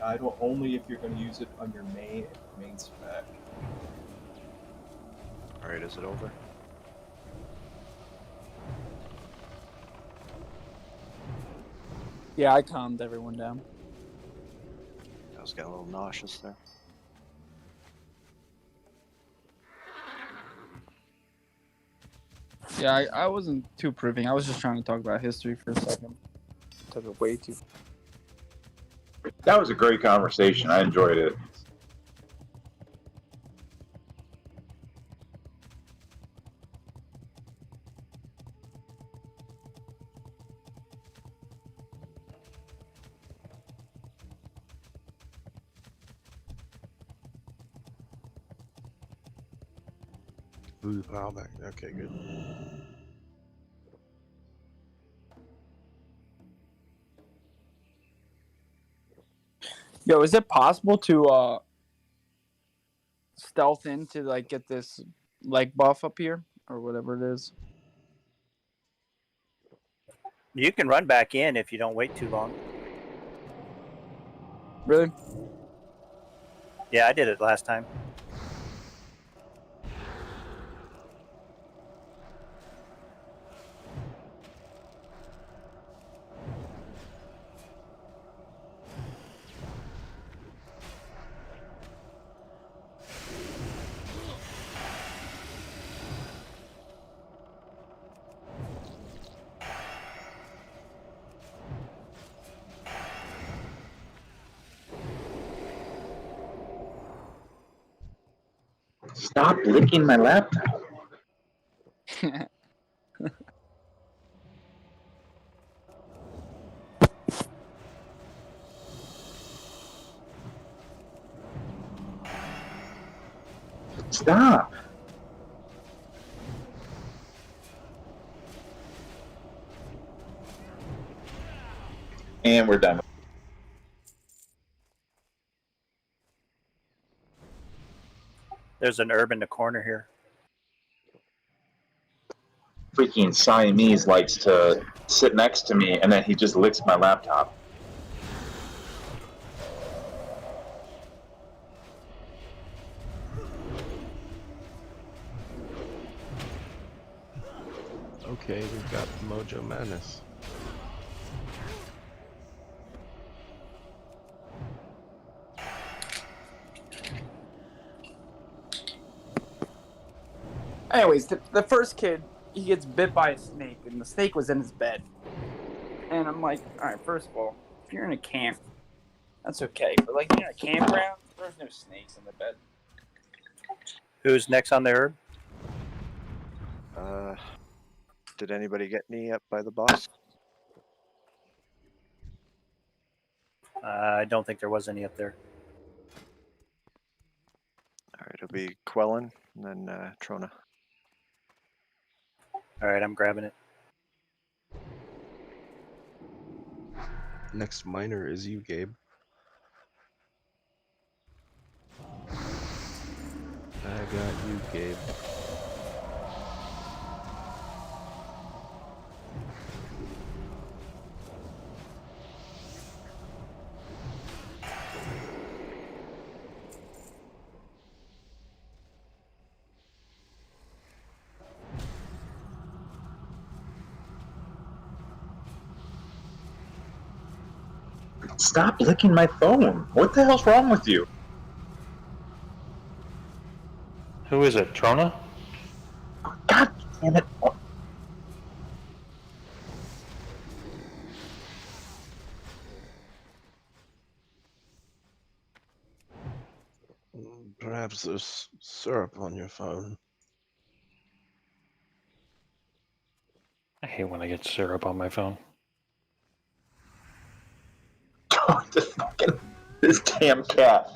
idol only if you're going to use it on your main spec.
All right, is it over?
Yeah, I calmed everyone down.
I was getting a little nauseous there.
Yeah, I wasn't too approving. I was just trying to talk about history for a second. Took it way too.
That was a great conversation. I enjoyed it.
Ooh, pile back. Okay, good.
Yo, is it possible to stealth in to like get this leg buff up here or whatever it is?
You can run back in if you don't wait too long.
Really?
Yeah, I did it last time.
Stop licking my laptop. Stop. And we're done.
There's an herb in the corner here.
Freaking Siamese likes to sit next to me and then he just licks my laptop.
Okay, we've got Mojo Madness.
Anyways, the first kid, he gets bit by a snake, and the snake was in his bed. And I'm like, all right, first of all, if you're in a camp, that's okay. But like you're in a campground, there's no snakes in the bed.
Who's next on the herb?
Did anybody get any up by the boss?
I don't think there was any up there.
All right, it'll be Quellen and then Trona.
All right, I'm grabbing it.
Next miner is you, Gabe. I got you, Gabe.
Stop licking my phone. What the hell's wrong with you?
Who is it? Trona?
God damn it.
Perhaps there's syrup on your phone.
I hate when I get syrup on my phone.
This damn cat.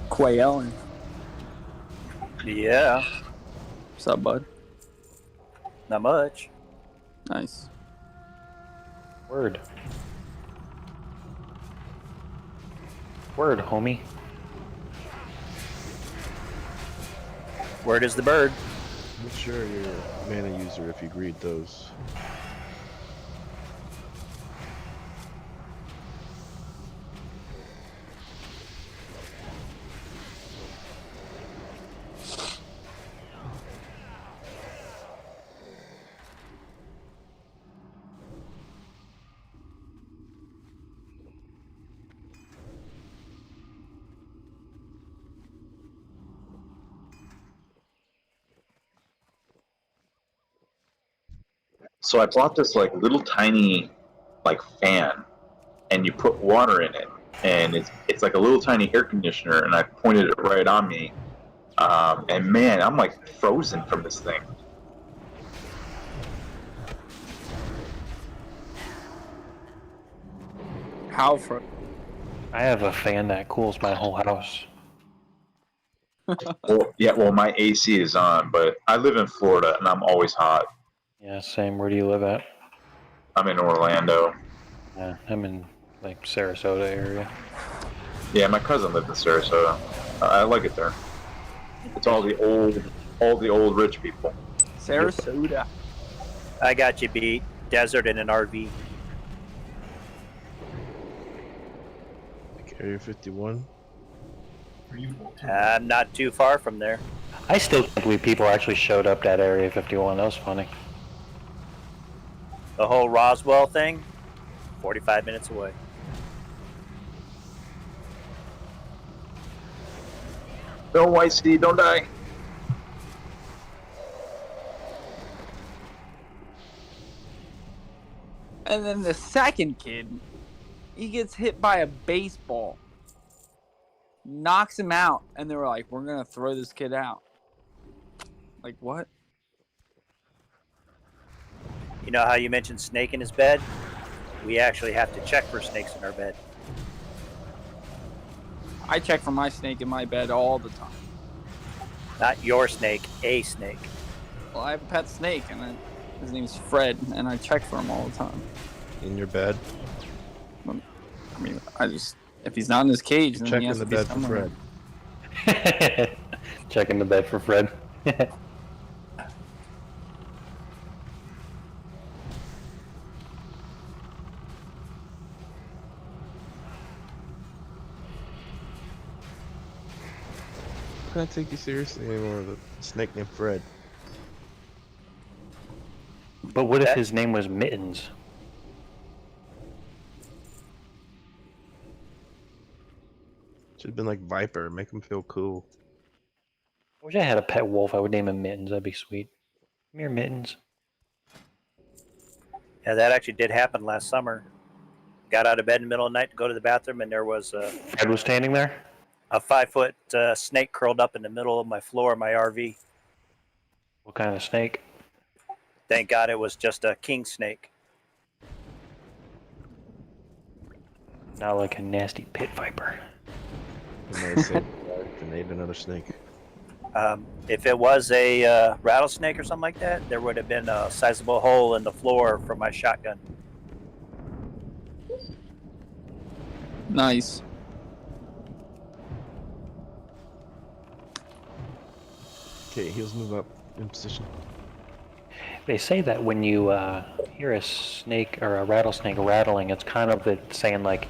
Quail.
Yeah,
What's up, bud?
not much.
Nice.
Word. Word, homie.
Word is the bird.
I'm sure you're a mana user if you read those.
So I bought this like little tiny like fan, and you put water in it, and it's like a little tiny air conditioner, and I pointed it right on me, and man, I'm like frozen from this thing.
How for?
I have a fan that cools my whole house.
Well, my AC is on, but I live in Florida, and I'm always hot.
Yeah, same. Where do you live at?
I'm in Orlando.
Yeah, I'm in like Sarasota area.
Yeah, my cousin lived in Sarasota. I like it there. It's all the old rich people.
Sarasota.
I got you beat. Desert in an RV.
Like Area 51.
I'm not too far from there.
I still can't believe people actually showed up at Area 51. That was funny.
The whole Roswell thing, 45 minutes away.
No, White Sea, don't die.
And then the second kid, he gets hit by a baseball, knocks him out, and they were like, "We're gonna throw this kid out." Like what?
You know how you mentioned snake in his bed? We actually have to check for snakes in our bed.
I check for my snake in my bed all the time.
Not your snake, a snake.
Well, I have a pet snake, and his name's Fred, and I check for him all the time.
In your bed?
I mean, if he's not in his cage, then
Check
he
in
has
the
to be
bed for
somewhere.
Fred.
Checking the bed for Fred.
How can I take you seriously anymore? The snake named Fred.
But what if his name was Mittens?
Should have been like Viper. Make him feel cool.
I wish I had a pet wolf. I would name him Mittens. That'd be sweet. Come here, Mittens.
Yeah, that actually did happen last summer. Got out of bed in the middle of the night to go to the bathroom, and there was
Fred was standing there?
a 5-foot snake curled up in the middle of my floor of my RV.
What kind of snake?
Thank God it was just a king snake.
Not like a nasty pit viper.
And they saved his life and ate another snake.
If it was a rattlesnake or something like that, there would have been a sizable hole in the floor for my shotgun.
Nice.
Okay, heels move up in position.
They say that when you hear a snake or a rattlesnake rattling, it's kind of it saying like,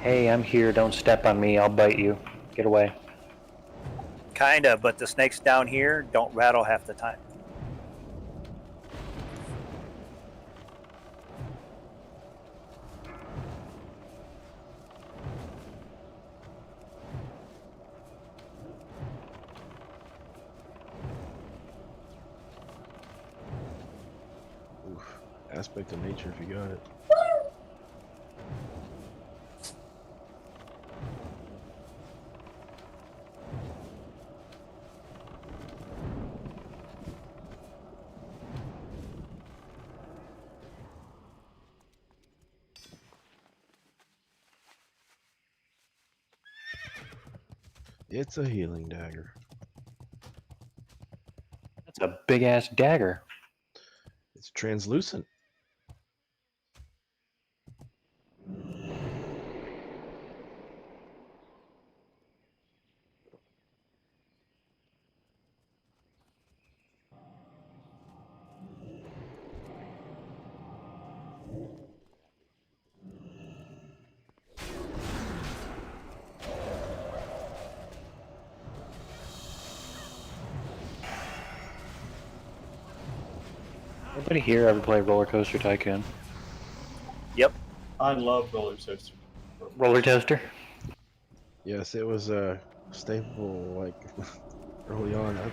"Hey, I'm here. Don't step on me. I'll bite you. Get away."
Kinda, but the snakes down here don't rattle half the time.
Oof. Aspect of nature if you got it. It's a healing dagger.
That's a big ass dagger.
It's translucent.
Anybody here ever play Roller Coaster Tycoon?
Yep.
I love roller coaster.
Roller Toaster?
Yes, it was a staple like early on. I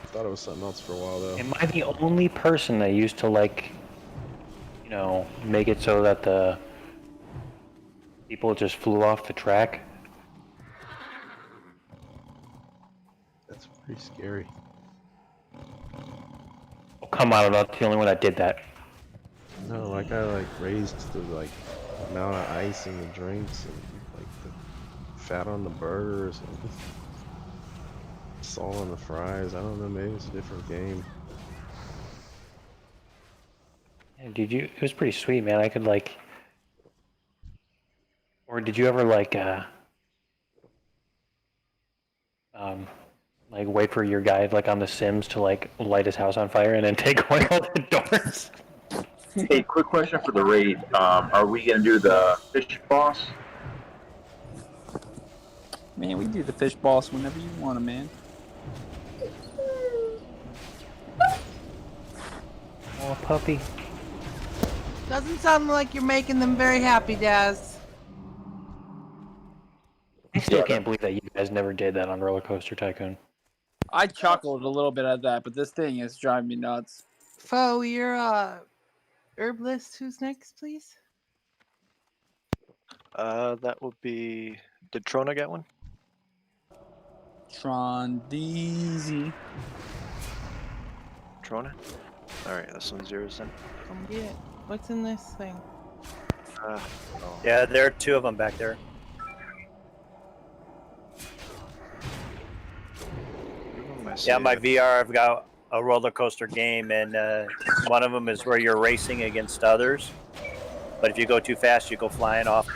thought it was something else for a while though.
Am I the only person that used to like, you know, make it so that the people just flew off the track?
That's pretty scary.
Oh, come on, I'm not the only one that did that.
No, like I like raised the like amount of ice in the drinks and like the fat on the burgers and salt on the fries. I don't know, maybe it's a different game.
Yeah, did you? It was pretty sweet, man. I could like. Or did you ever like like wait for your guy like on The Sims to like light his house on fire and then take away all the doors?
Hey, quick question for the raid. Are we gonna do the fish boss?
Man, we can do the fish boss whenever you want to, man.
Oh, puppy.
Doesn't sound like you're making them very happy, Daz.
I still can't believe that you guys never did that on Roller Coaster Tycoon.
I chuckled a little bit at that, but this thing is driving me nuts.
Foe, you're herbalist. Who's next, please?
That would be. Did Trona get one?
Tron DZ.
Trona? Alright, this one's yours then.
Come get it. What's in this thing?
Oh.
Yeah, there are two of them back there. Yeah, my VR, I've got a roller coaster game, and one of them is where you're racing against others. But if you go too fast, you go flying off.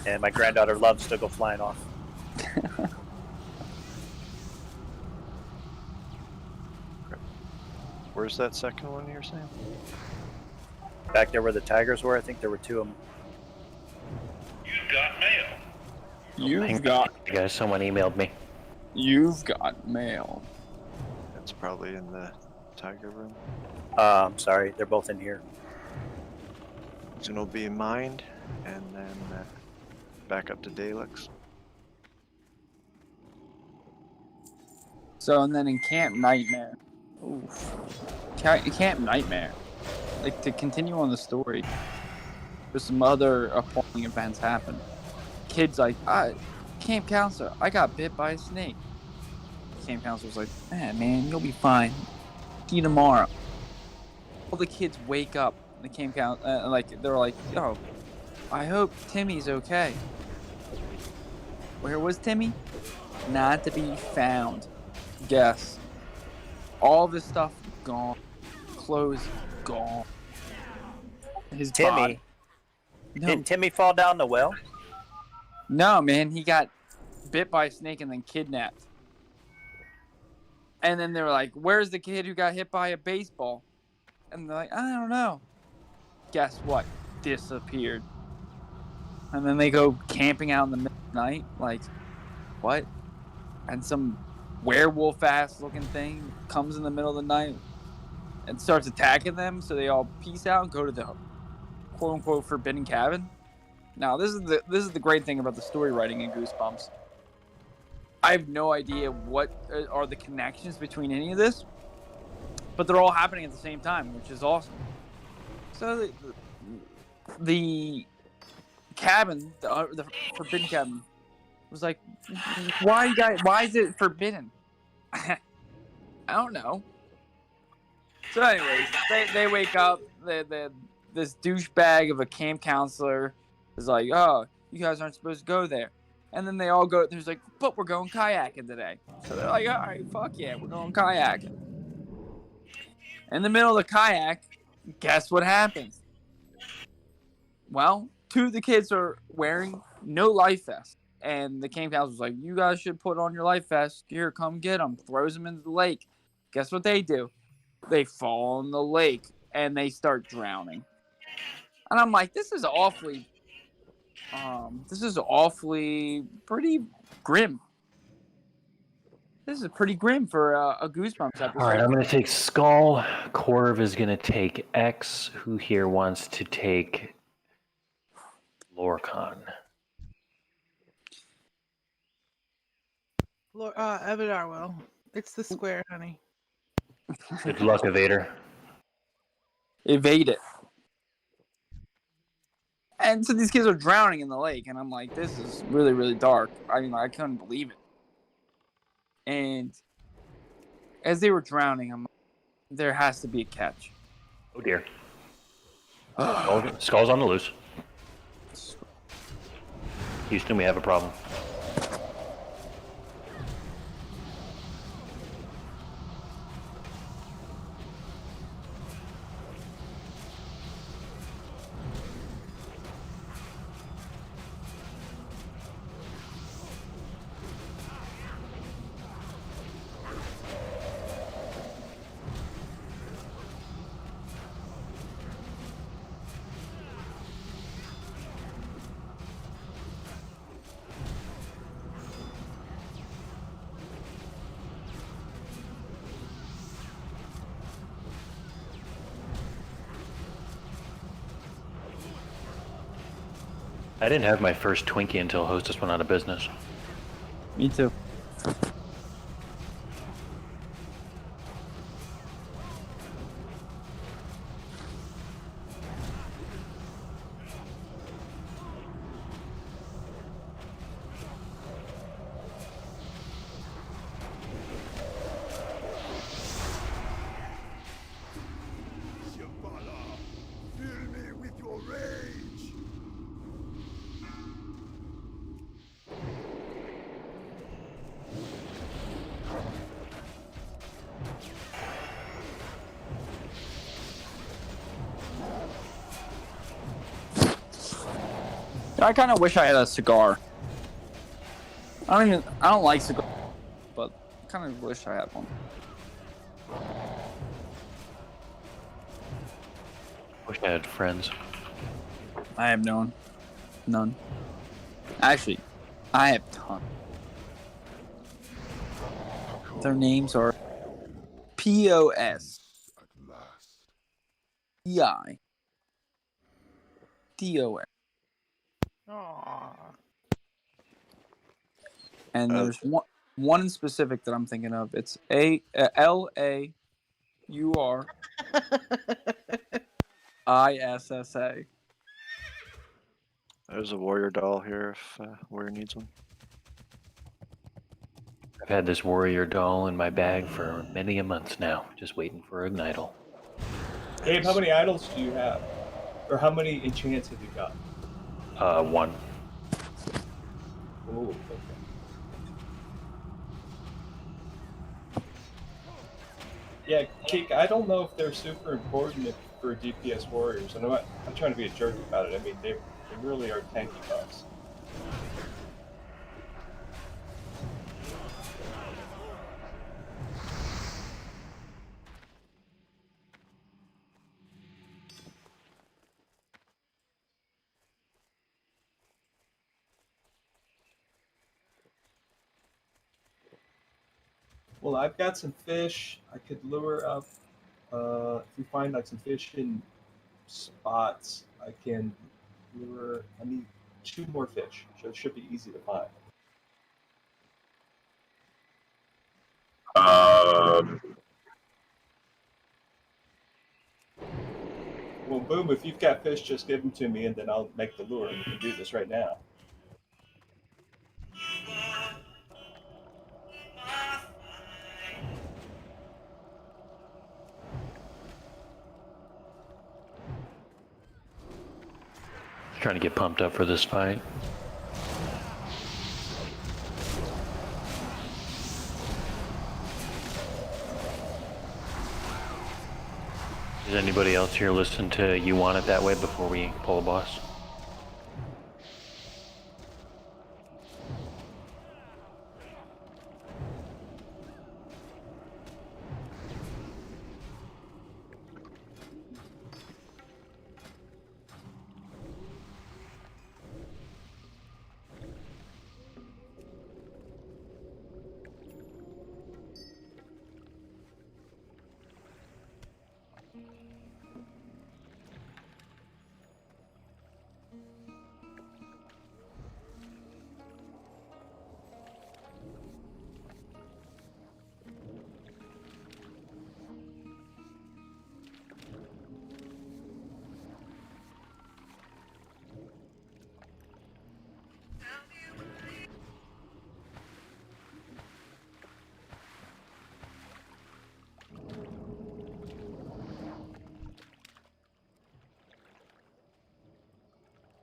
And my granddaughter loves to go flying off.
Where's that second one you're saying?
Back there where the tigers were, I think there were two of them.
You've got.
Guys, someone emailed me.
You've got mail.
That's probably in the tiger room.
I'm sorry, they're both in here.
So it'll be mined, and then back up to Daleks.
So, and then in Camp Nightmare. Oof. Camp Nightmare. Like, to continue on the story, there's some other appalling events happen. Kids like, camp counselor, I got bit by a snake. Camp counselor's like, man, you'll be fine. See you tomorrow. All the kids wake up. The camp counselor, like, they're like, yo, I hope Timmy's okay. Where was Timmy? Not to be found. Guess. All of his stuff gone. Clothes gone. His
Timmy.
body. No,
Didn't Timmy fall down the well?
no, man, he got bit by a snake and then kidnapped. And then they were like, "Where's the kid who got hit by a baseball?" And they're like, "I don't know." Guess what? Disappeared. And then they go camping out in the middle of the night, like, what? And some werewolf-ass looking thing comes in the middle of the night and starts attacking them, so they all peace out and go to the quote-unquote forbidden cabin. Now, this is the great thing about the story writing in Goosebumps. I have no idea what are the connections between any of this, but they're all happening at the same time, which is awesome. So the cabin, the forbidden cabin, was like, why is it forbidden? I don't know. So anyways, they wake up, this douchebag of a camp counselor is like, "Oh, you guys aren't supposed to go there." And then they all go, there's like, "But we're going kayaking today." So they're like, "All right, fuck yeah, we're going kayaking." In the middle of the kayak, guess what happens? Well, 2 of the kids are wearing no life vests. And the camp counselor was like, "You guys should put on your life vest. Here, come get them." Throws them into the lake. Guess what they do? They fall in the lake and they start drowning. And I'm like, this is awfully pretty grim. This is pretty grim for a Goosebumps episode.
All right, I'm going to take Skull. Corv is going to take X. Who here wants to take Lorcan?
Evidar will. It's the square, honey.
Good luck, Evader.
Evade it. And so these kids are drowning in the lake, and I'm like, this is really, really dark. I mean, I couldn't believe it. And as they were drowning, I'm like, there has to be a catch.
Oh dear. Skull's on the loose. Houston, we have a problem. I didn't have my first Twinkie until Hostess went out of business.
Me too. I kind of wish I had a cigar. I don't like cigars, but I kind of wish I had one.
Wish I had friends.
I have none. Actually, I have tons. Their names are POS, EI, DOS.
Aww.
And there's one in specific that I'm thinking of. It's LAURISSA.
There's a warrior doll here if warrior needs one.
I've had this warrior doll in my bag for many a month now, just waiting for Ignidal.
Abe, how many idols do you have? Or how many enchants have you got?
1.
Oh, okay. Yeah, Keek, I don't know if they're super important for DPS warriors, and I'm trying to be a jerk about it. I mean, they really are tanky buffs. Well, I've got some fish. I could lure up. If we find like some fish in spots, I can lure. I need 2 more fish, so it should be easy to find. Well, boom! If you've got fish, just give them to me, and then I'll make the lure. And we can do this right now.
Trying to get pumped up for this fight. Does anybody else here listen to You Want It That Way before we pull a boss?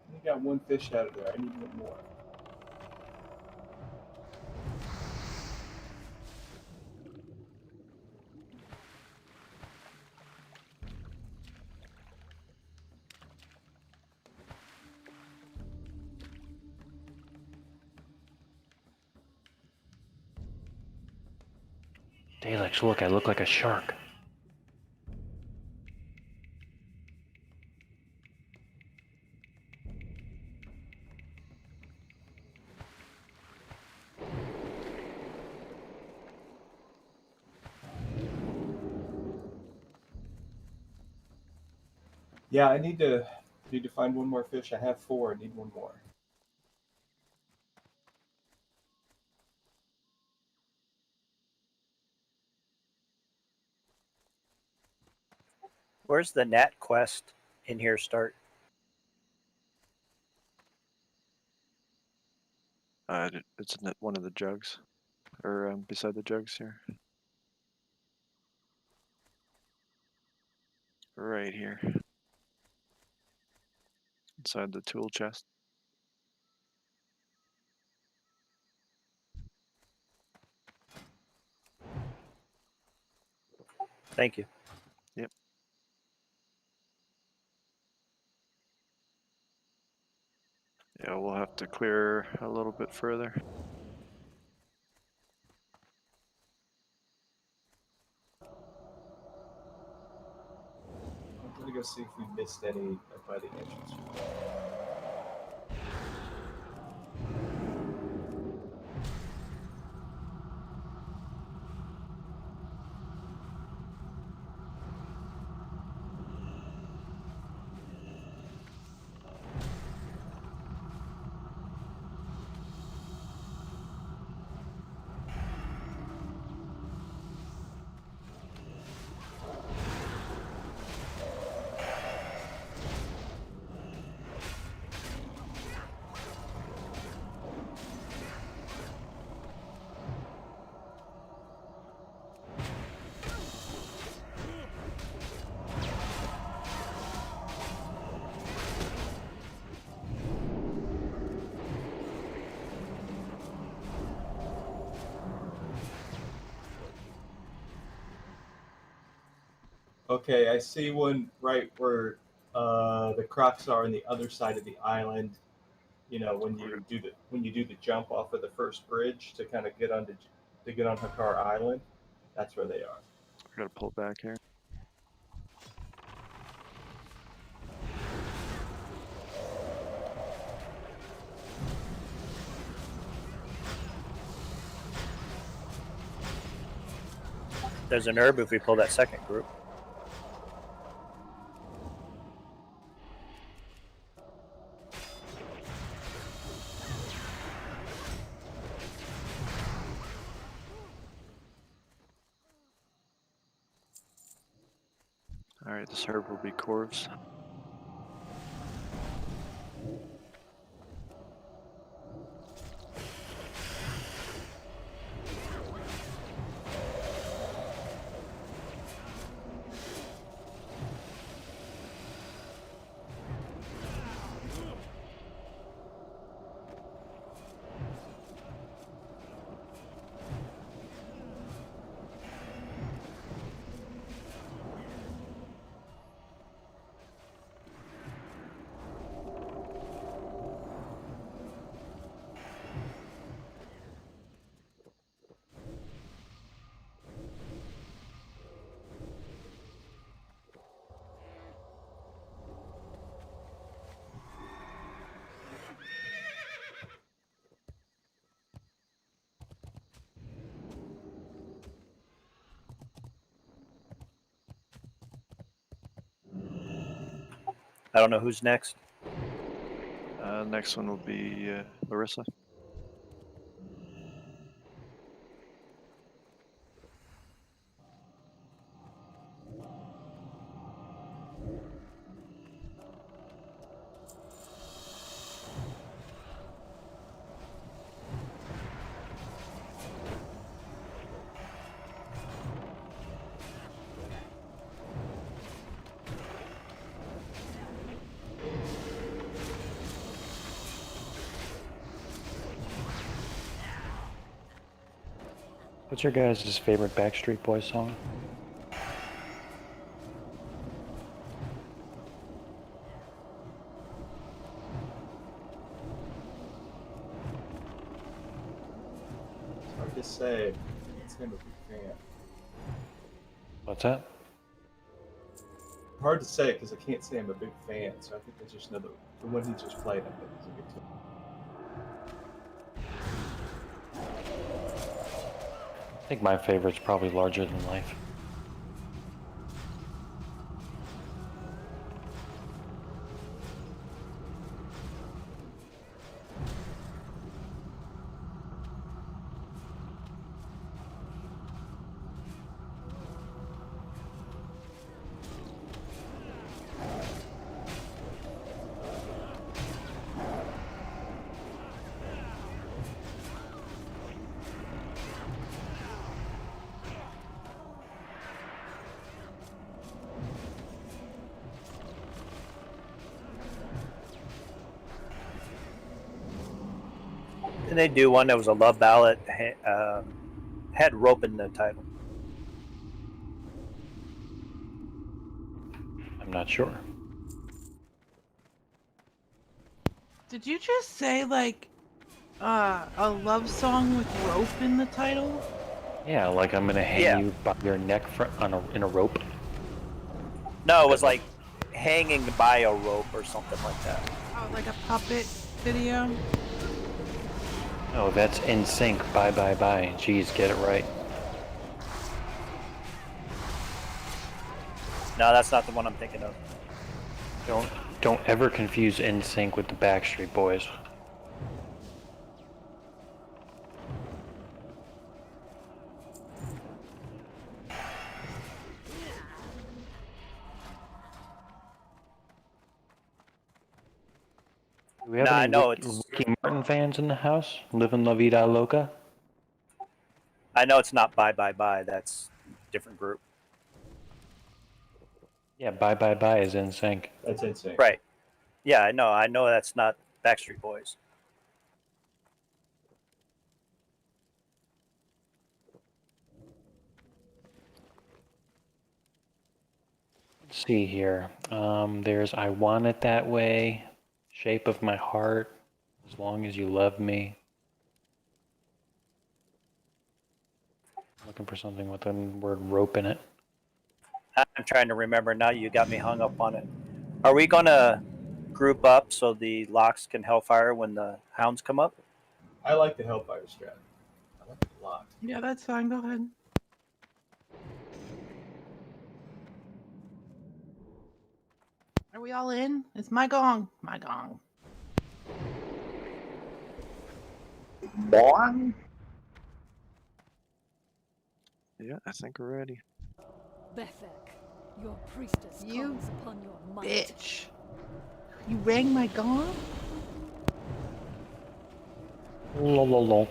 I got 1 fish out of there. I need 1 more.
Daleks, look, I look like a shark.
Yeah, I need to find 1 more fish. I have 4. I need 1 more.
Where's the Nat quest in here start?
It's in one of the jugs, or beside the jugs here. Right here. Inside the tool chest.
Thank you.
Yep. Yeah, we'll have to clear a little bit further.
I'm gonna go see if we missed any fighting engines. Okay, I see one right where the Crocs are on the other side of the island. You know, when you do the jump off of the first bridge to kind of get on Hakar Island, that's where they are.
I gotta pull back here.
There's an herb if we pull that second group.
All right, this herb will be Corvus.
I don't know who's next.
Next one will be Larissa.
What's your guys' favorite Backstreet Boys song?
It's hard to say. It's him a big fan.
What's that?
Hard to say because I can't say I'm a big fan. So I think I just know the one he just played. I think is a good tune.
I think my favorite's probably Larger Than Life.
Didn't they do one that was a love ballad? Had rope in the title.
I'm not sure.
Did you just say like a love song with rope in the title?
Yeah, like I'm gonna hang you by your neck in a rope.
No, it was like hanging by a rope or something like that.
Oh, like a puppet video?
No, that's NSYNC. Bye bye bye. Jeez, get it right.
No, that's not the one I'm thinking of.
Don't ever confuse NSYNC with the Backstreet Boys. Do we have
Nah,
any
I know
Ricky Martin fans in the house? Living La Vida Loca?
I know it's not Bye Bye Bye. That's a different group.
Yeah, Bye Bye Bye is NSYNC.
That's insane.
Right. Yeah, I know. I know that's not Backstreet Boys.
see here. There's I Want It That Way, Shape of My Heart, As Long As You Love Me. Looking for something with the word rope in it.
I'm trying to remember now. You got me hung up on it. Are we going to group up so the locks can hellfire when the hounds come up?
I like the Hellfire strat. I like it a lot.
Yeah, that's fine. Go ahead. Are we all in? It's my gong. My gong.
Boing.
Yeah, I think we're ready.
Bethek, your priestess
You
calls upon your might.
Bitch. You rang my gong?
Lol.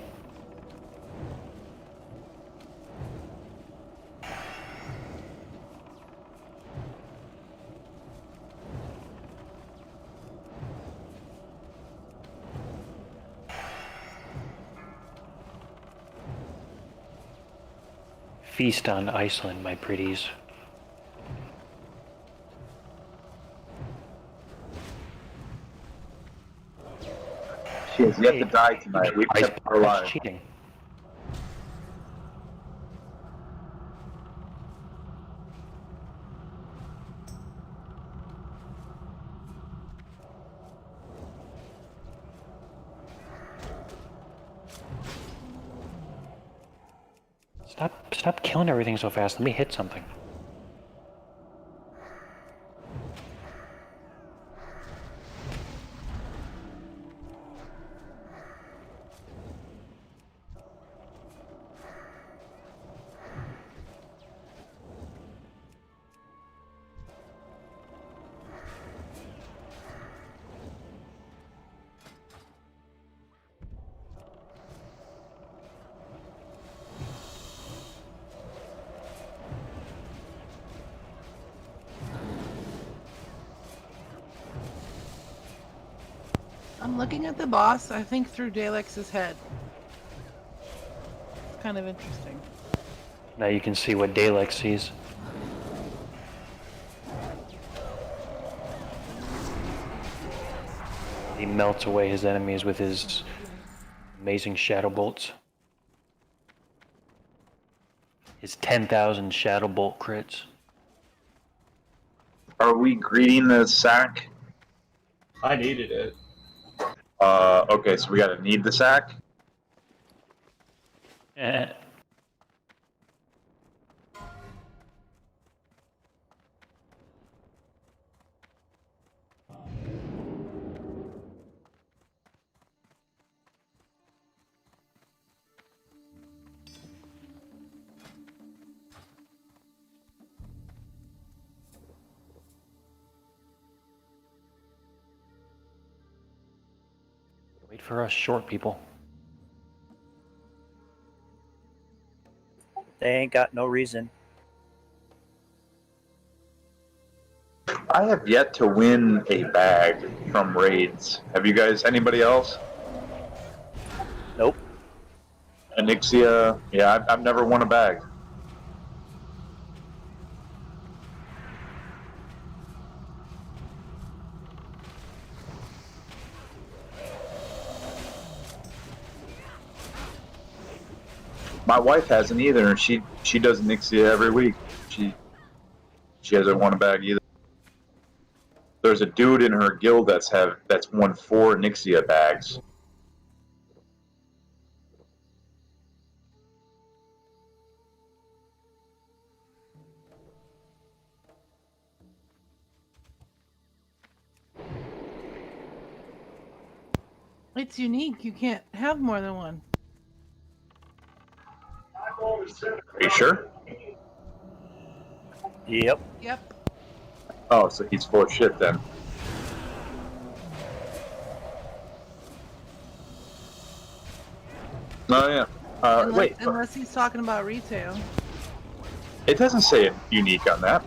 Feast on Iceland, my pretties.
She has yet to die tonight. We've kept her alive.
Cheating. Stop killing everything so fast. Let me hit something.
I'm looking at the boss, I think through Dalex's head. It's kind of interesting.
Now you can see what Dalek sees. He melts away his enemies with his amazing shadow bolts. His 10,000 shadow bolt crits.
Are we greeting the sack?
I needed it.
Okay, so we gotta need the sack.
Eh. Wait for us short people.
They ain't got no reason.
I have yet to win a bag from raids. Have you guys? Anybody else?
Nope.
Anixia? Yeah, I've never won a bag. My wife hasn't either, and she does Nixia every week. She hasn't won a bag either. There's a dude in her guild that's won 4 Nixia bags.
It's unique. You can't have more than one.
Are you sure?
Yep.
Yep.
Oh, so he's full of shit then. Oh yeah. Wait.
Unless he's talking about retail.
It doesn't say it unique on that.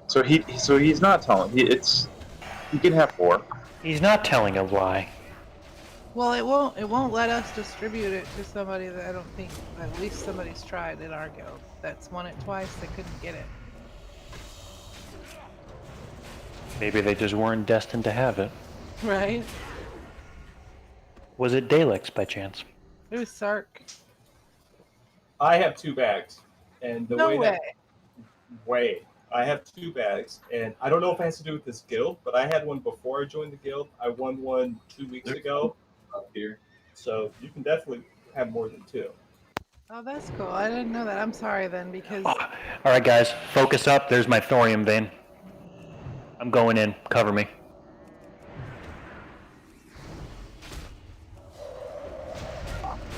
So he's not telling. He can have 4.
He's not telling a lie.
Well, it won't let us distribute it to somebody that I don't think at least somebody's tried in our guild. That's won it twice. They couldn't get it.
Maybe they just weren't destined to have it.
Right?
Was it Daleks by chance?
It was Sark.
I have 2 bags, and the
No
way
way.
that way I have 2 bags, and I don't know if it has to do with this guild, but I had one before I joined the guild. I won one 2 weeks ago up here, so you can definitely have more than 2.
Oh, that's cool. I didn't know that. I'm sorry then, because
All right, guys, focus up. There's my thorium vein. I'm going in. Cover me.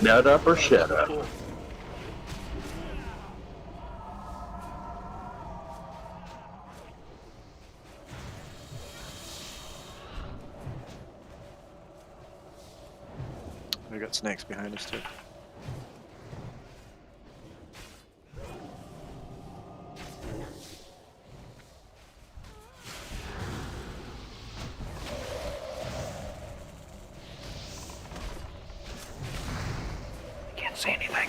Nut up or shut up?
We got snakes behind us too.
Can't see anything.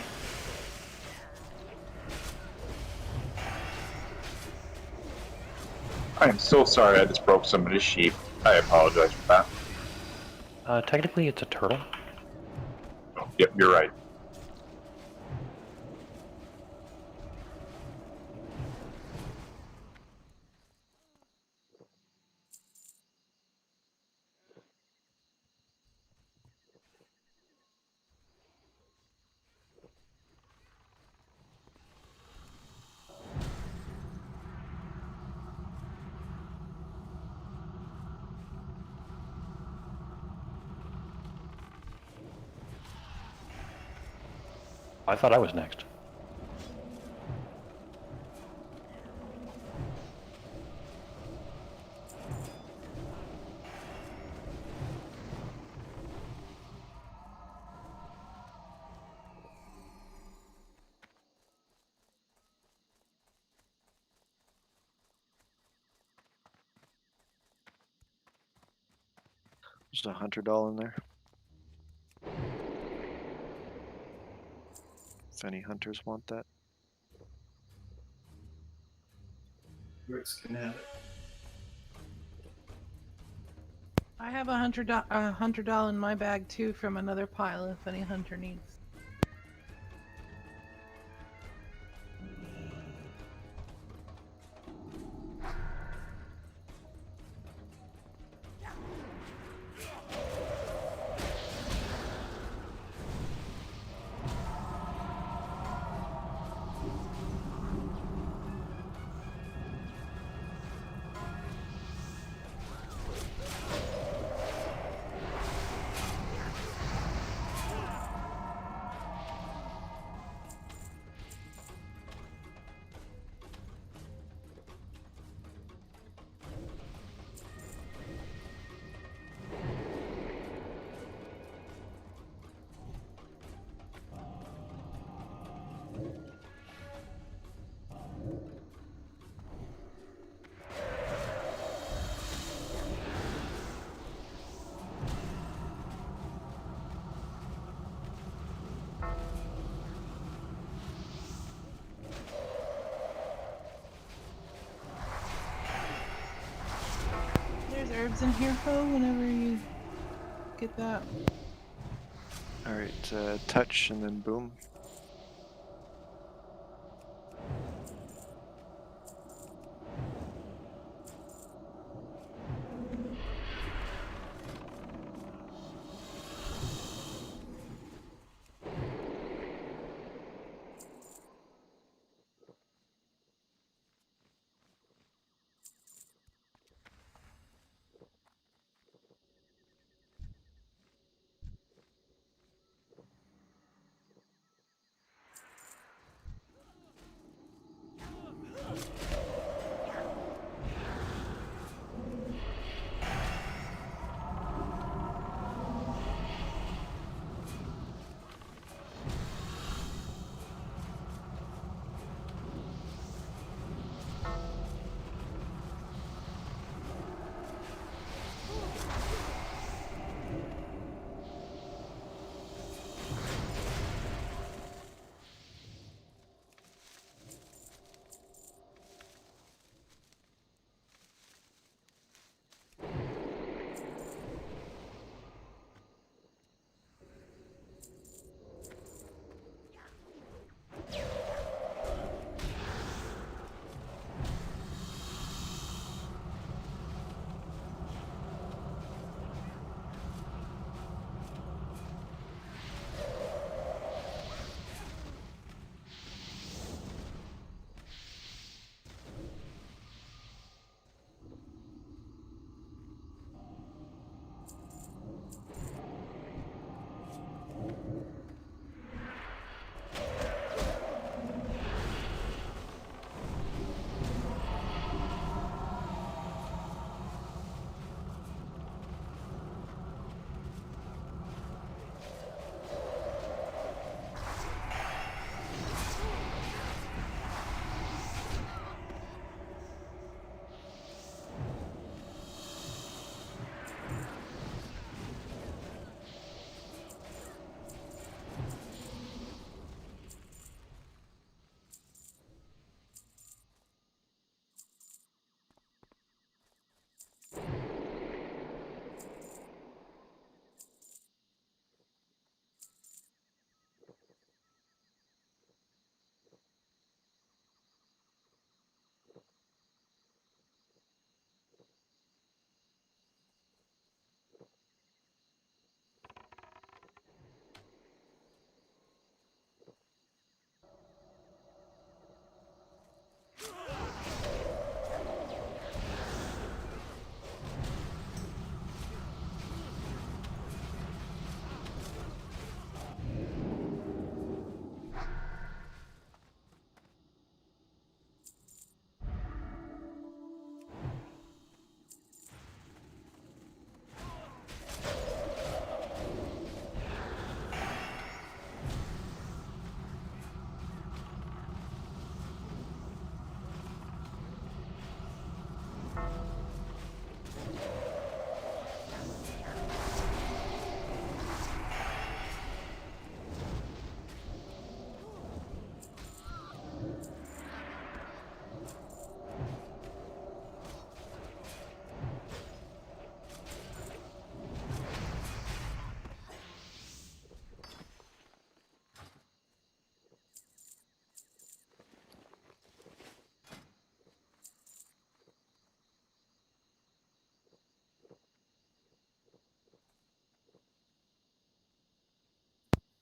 I am so sorry I just broke somebody's sheep. I apologize for that.
Technically, it's a turtle.
Oh, yep, you're right.
I thought I was next.
There's a hunter doll in there. If any hunters want that.
Ricks can have it.
I have a hunter doll in my bag too from another pile if any hunter needs. There's herbs in here, Ho, whenever you get that.
Alright, touch and then boom.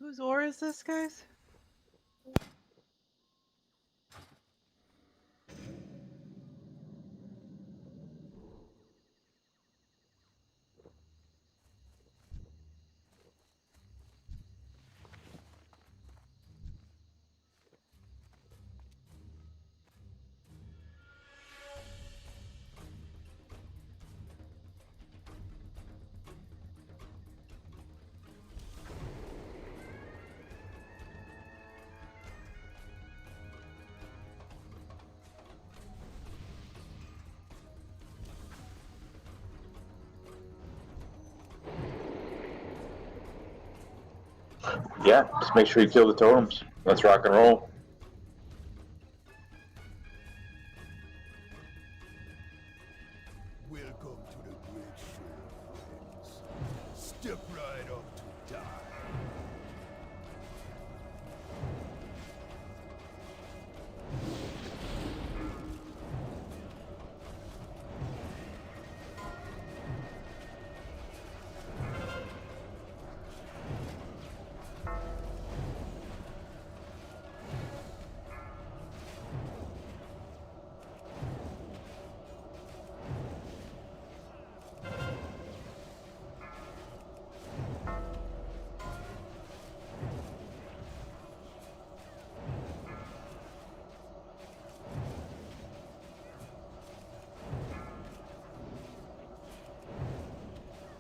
Whose ore is this, guys?
Yeah, just make sure you kill the totems. Let's rock and roll.
Welcome to the great show, friends. Step right up to die.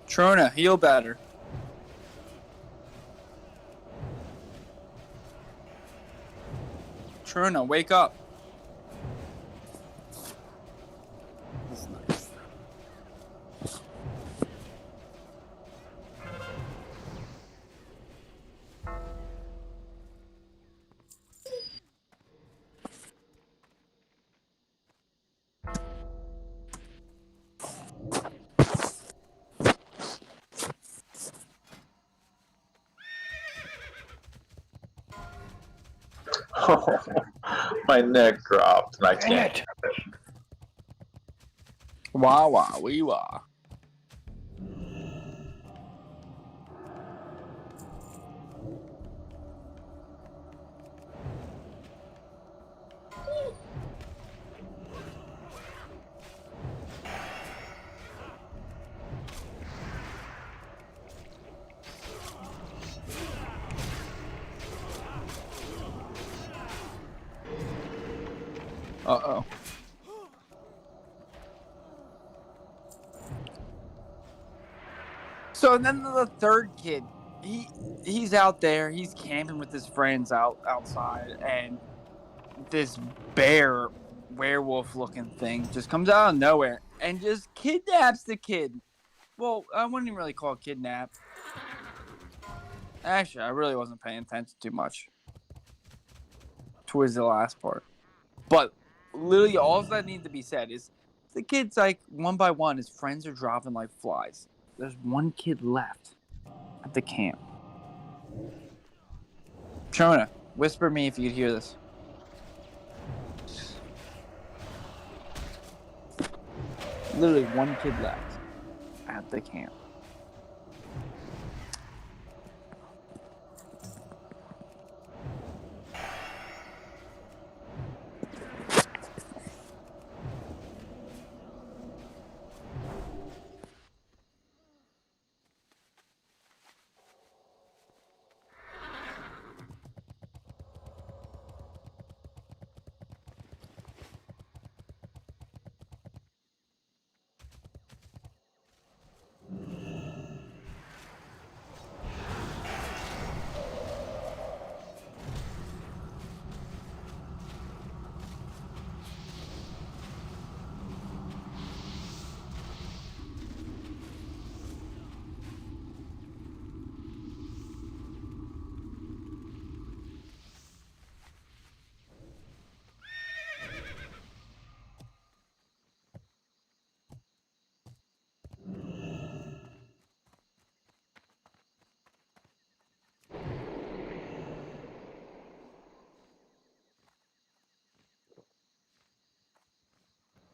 Trona, heal better. Trona, wake up. That's nice.
My neck dropped and I
Dang
can't.
it.
Wah wah wee wah. Uh-oh. So then the third kid, he's out there, he's camping with his friends outside, and this bear werewolf looking thing just comes out of nowhere and just kidnaps the kid. Well, I wouldn't even really call it kidnap. Actually, I really wasn't paying attention too much towards the last part. But literally all that needs to be said is the kid's like one by one, his friends are dropping like flies. There's one kid left at the camp. Trona, whisper me if you could hear this. Literally one kid left at the camp.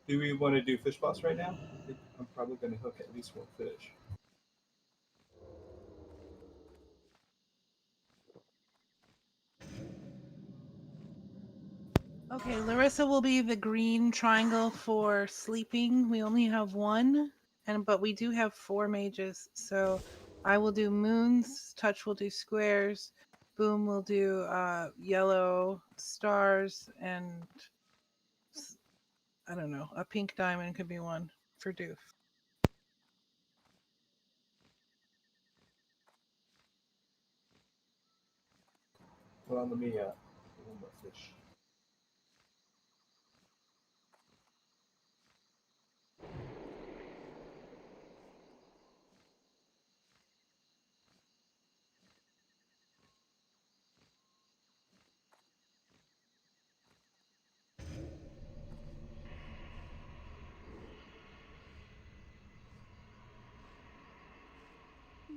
Do we want to do fish boss right now? I'm probably going to hook at least one fish.
Okay, Larissa will be the green triangle for sleeping. We only have one, but we do have 4 mages. So I will do moons, Touch will do squares, Boom will do yellow stars, and I don't know, a pink diamond could be one for Doof.
Hold on, let me warm my fish.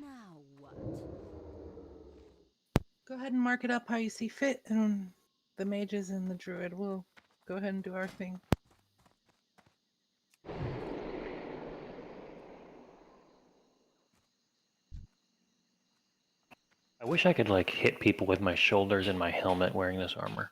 Now what?
Go ahead and mark it up how you see fit, and the mages and the druid will go ahead and do our thing.
I wish I could like hit people with my shoulders and my helmet wearing this armor.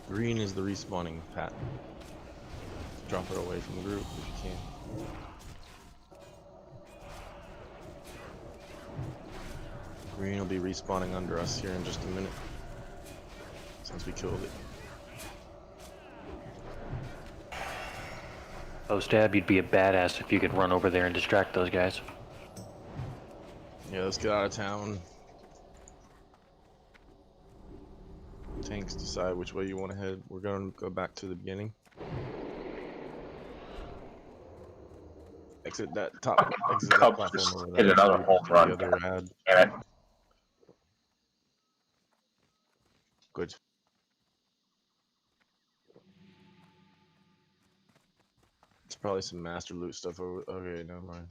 Green is the respawning pat. Drop it away from the group if you can. Green will be respawning under us here in just a minute. Since we killed it.
Oh, Stab, you'd be a badass if you could run over there and distract those guys.
Yeah, let's get out of town. Tanks decide which way you want to head. We're going to go back to the beginning. Exit that top. Exit that
Cubs
platform
just
over
hit
there.
another home run.
The other ad.
Damn it.
Good. It's probably some master loot stuff over. Okay, never mind.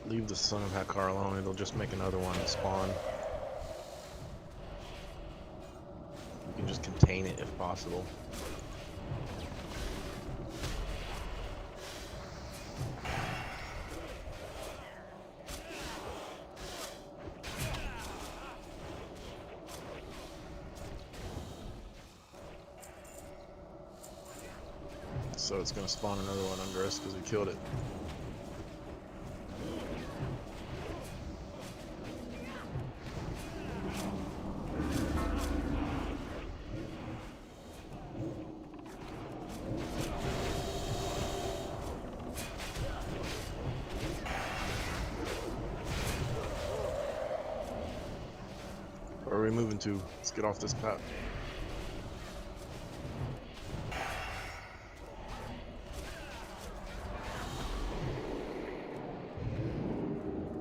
Leave the son of Hakar alone, it'll just make another one spawn. possible. So it's gonna spawn another one under us because we killed it. Where are we moving to? Let's get off this path.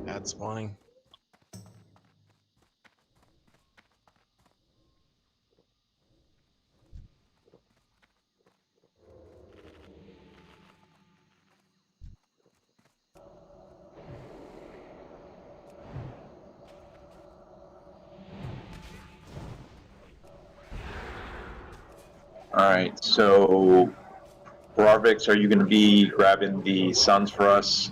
Add spawning.
All right, so Rarvix, are you going to be grabbing the suns for us?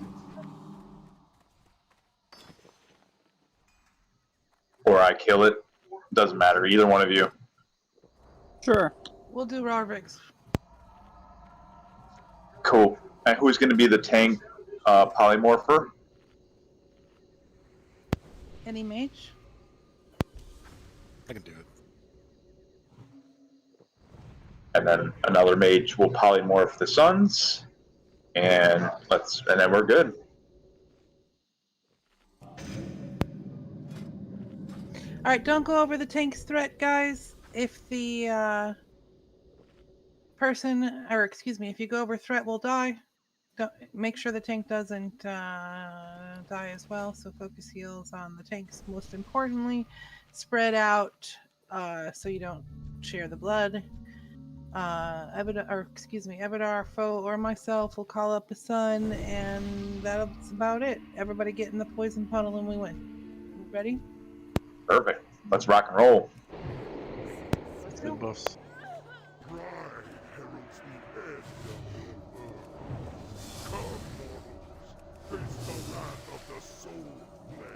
Or I kill it? Doesn't matter, either one of you.
Sure.
We'll do Rarvix.
Cool. And who's going to be the tank polymorpher?
Any mage?
I can do it.
And then another mage will polymorph the suns, and then we're good.
All right, don't go over the tank's threat, guys. If the if you go over threat, will die. Don't make sure the tank doesn't die as well. So focus heals on the tanks. Most importantly, spread out so you don't share the blood. Ebadar, Foe, or myself will call up a sun, and that's about it. Everybody get in the poison puddle and we win. Ready?
Perfect. Let's rock and roll.
Let's
Good
go.
buffs.
Pride heralds the end of the world. Come, mortals, face the wrath of the Soul Player.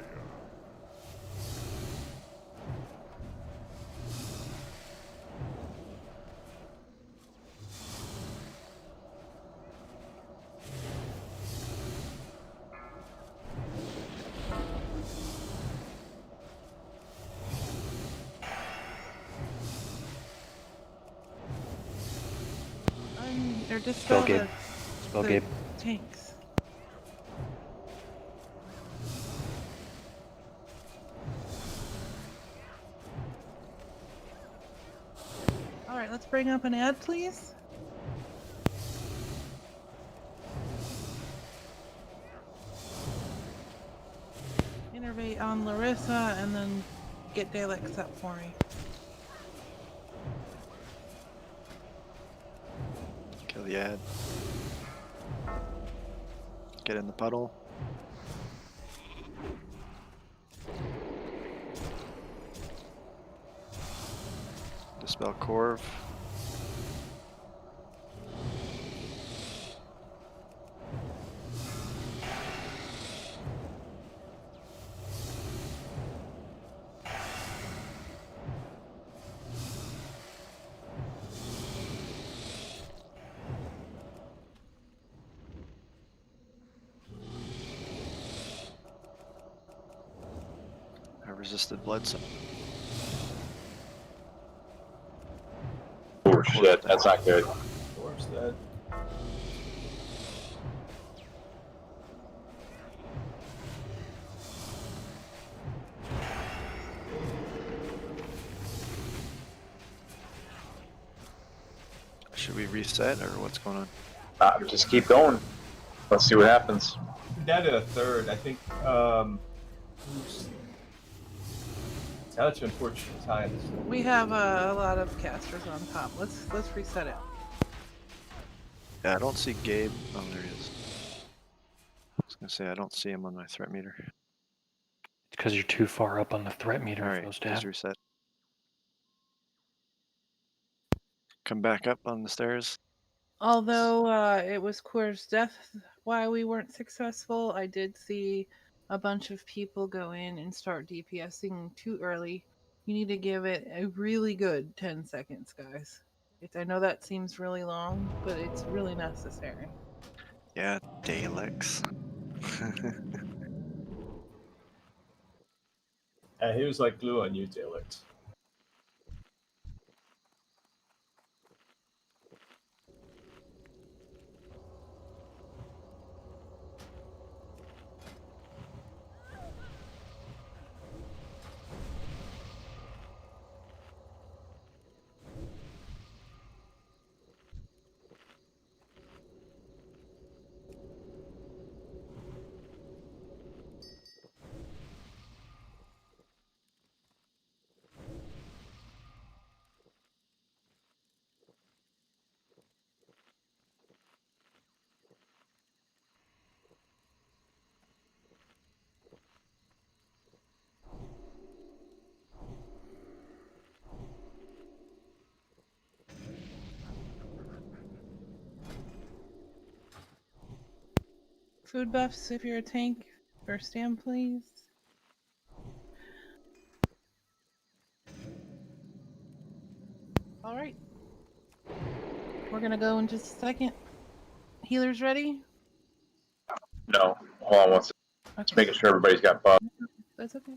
Or dispel
Gabe.
the,
Spell
the
Gabe.
tanks. All right, let's bring up an ad, please. Innervate on Larissa, and then get Daleks up for me.
Kill the ad. Get in the puddle. Dispel Corv. I resisted blood sun.
Oh shit, that's not good.
Dwarf's dead.
Should we reset or what's going on?
Just keep going. Let's see what happens.
Down to a third. I think. Such unfortunate times.
We have a lot of casters on top. Let's reset it.
Yeah, I don't see Gabe. Oh, there he is. I was gonna say I don't see him on my threat meter.
Because you're too far up on the threat meter
All
for
right,
those to
just
have.
reset. come back up on the stairs.
Although it was Queer's death why we weren't successful, I did see a bunch of people go in and start DPSing too early. You need to give it a really good 10 seconds, guys. I know that seems really long, but it's really necessary.
Yeah, Daleks.
He was like glue on you, Daleks.
Food buffs, if you're a tank, first stand, please. All right. We're gonna go in just a second. Healers ready?
No, hold on one second. Just making sure everybody's got buffs.
That's okay.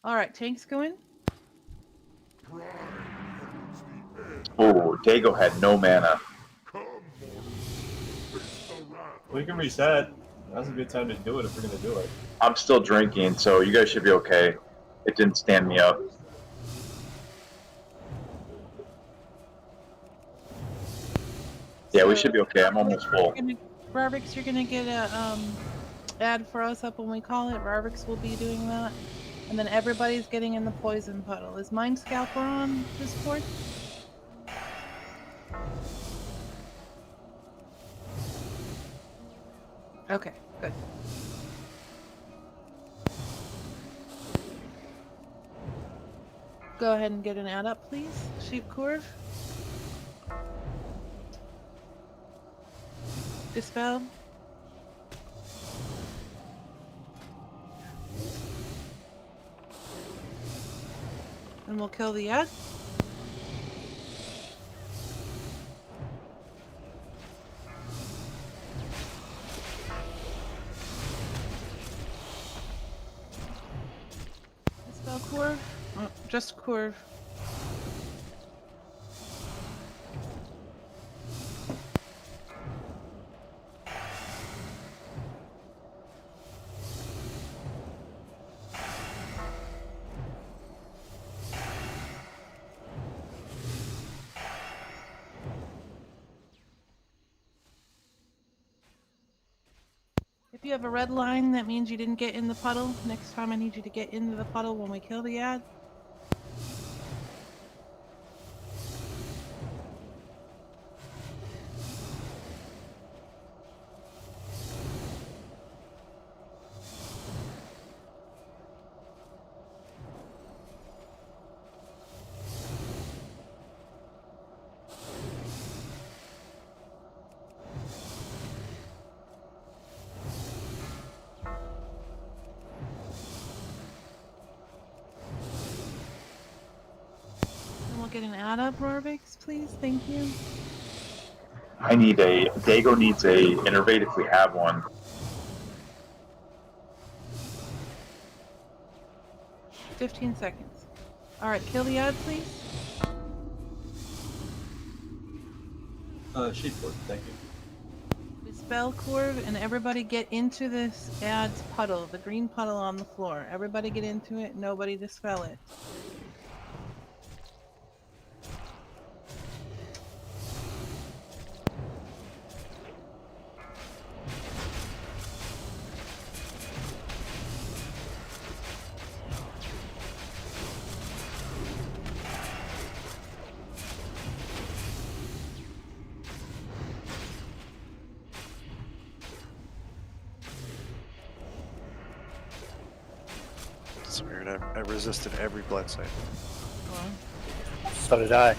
All right, tanks go in.
Oh, Dago had no mana.
We can reset. Now's a good time to do it if we're gonna do it.
I'm still drinking, so you guys should be okay. It didn't stand me up. Yeah, we should be okay. I'm almost full.
Rarvix, you're gonna get a ad for us up when we call it. Rarvix will be doing that. And then everybody's getting in the poison puddle. Is Mind Scalper on Discord? Okay, good. Go ahead and get an ad up, please. Sheep Corv. Dispel. And we'll kill the ad. Dispel Corv. Oh, just Corv. If you have a red line, that means you didn't get in the puddle. Next time I need you to get into the puddle when we kill the ad. Get an ad up, Rarvix, please. Thank you.
I need a Dago needs a innervate if we have one.
$15 seconds. All right, kill the ad, please.
Sheep Corv, thank you.
Dispel Corv, and everybody get into this ad's puddle, the green puddle on the floor. Everybody get into it. Nobody dispel it.
That's weird. I resisted every blood site.
Well,
So did I.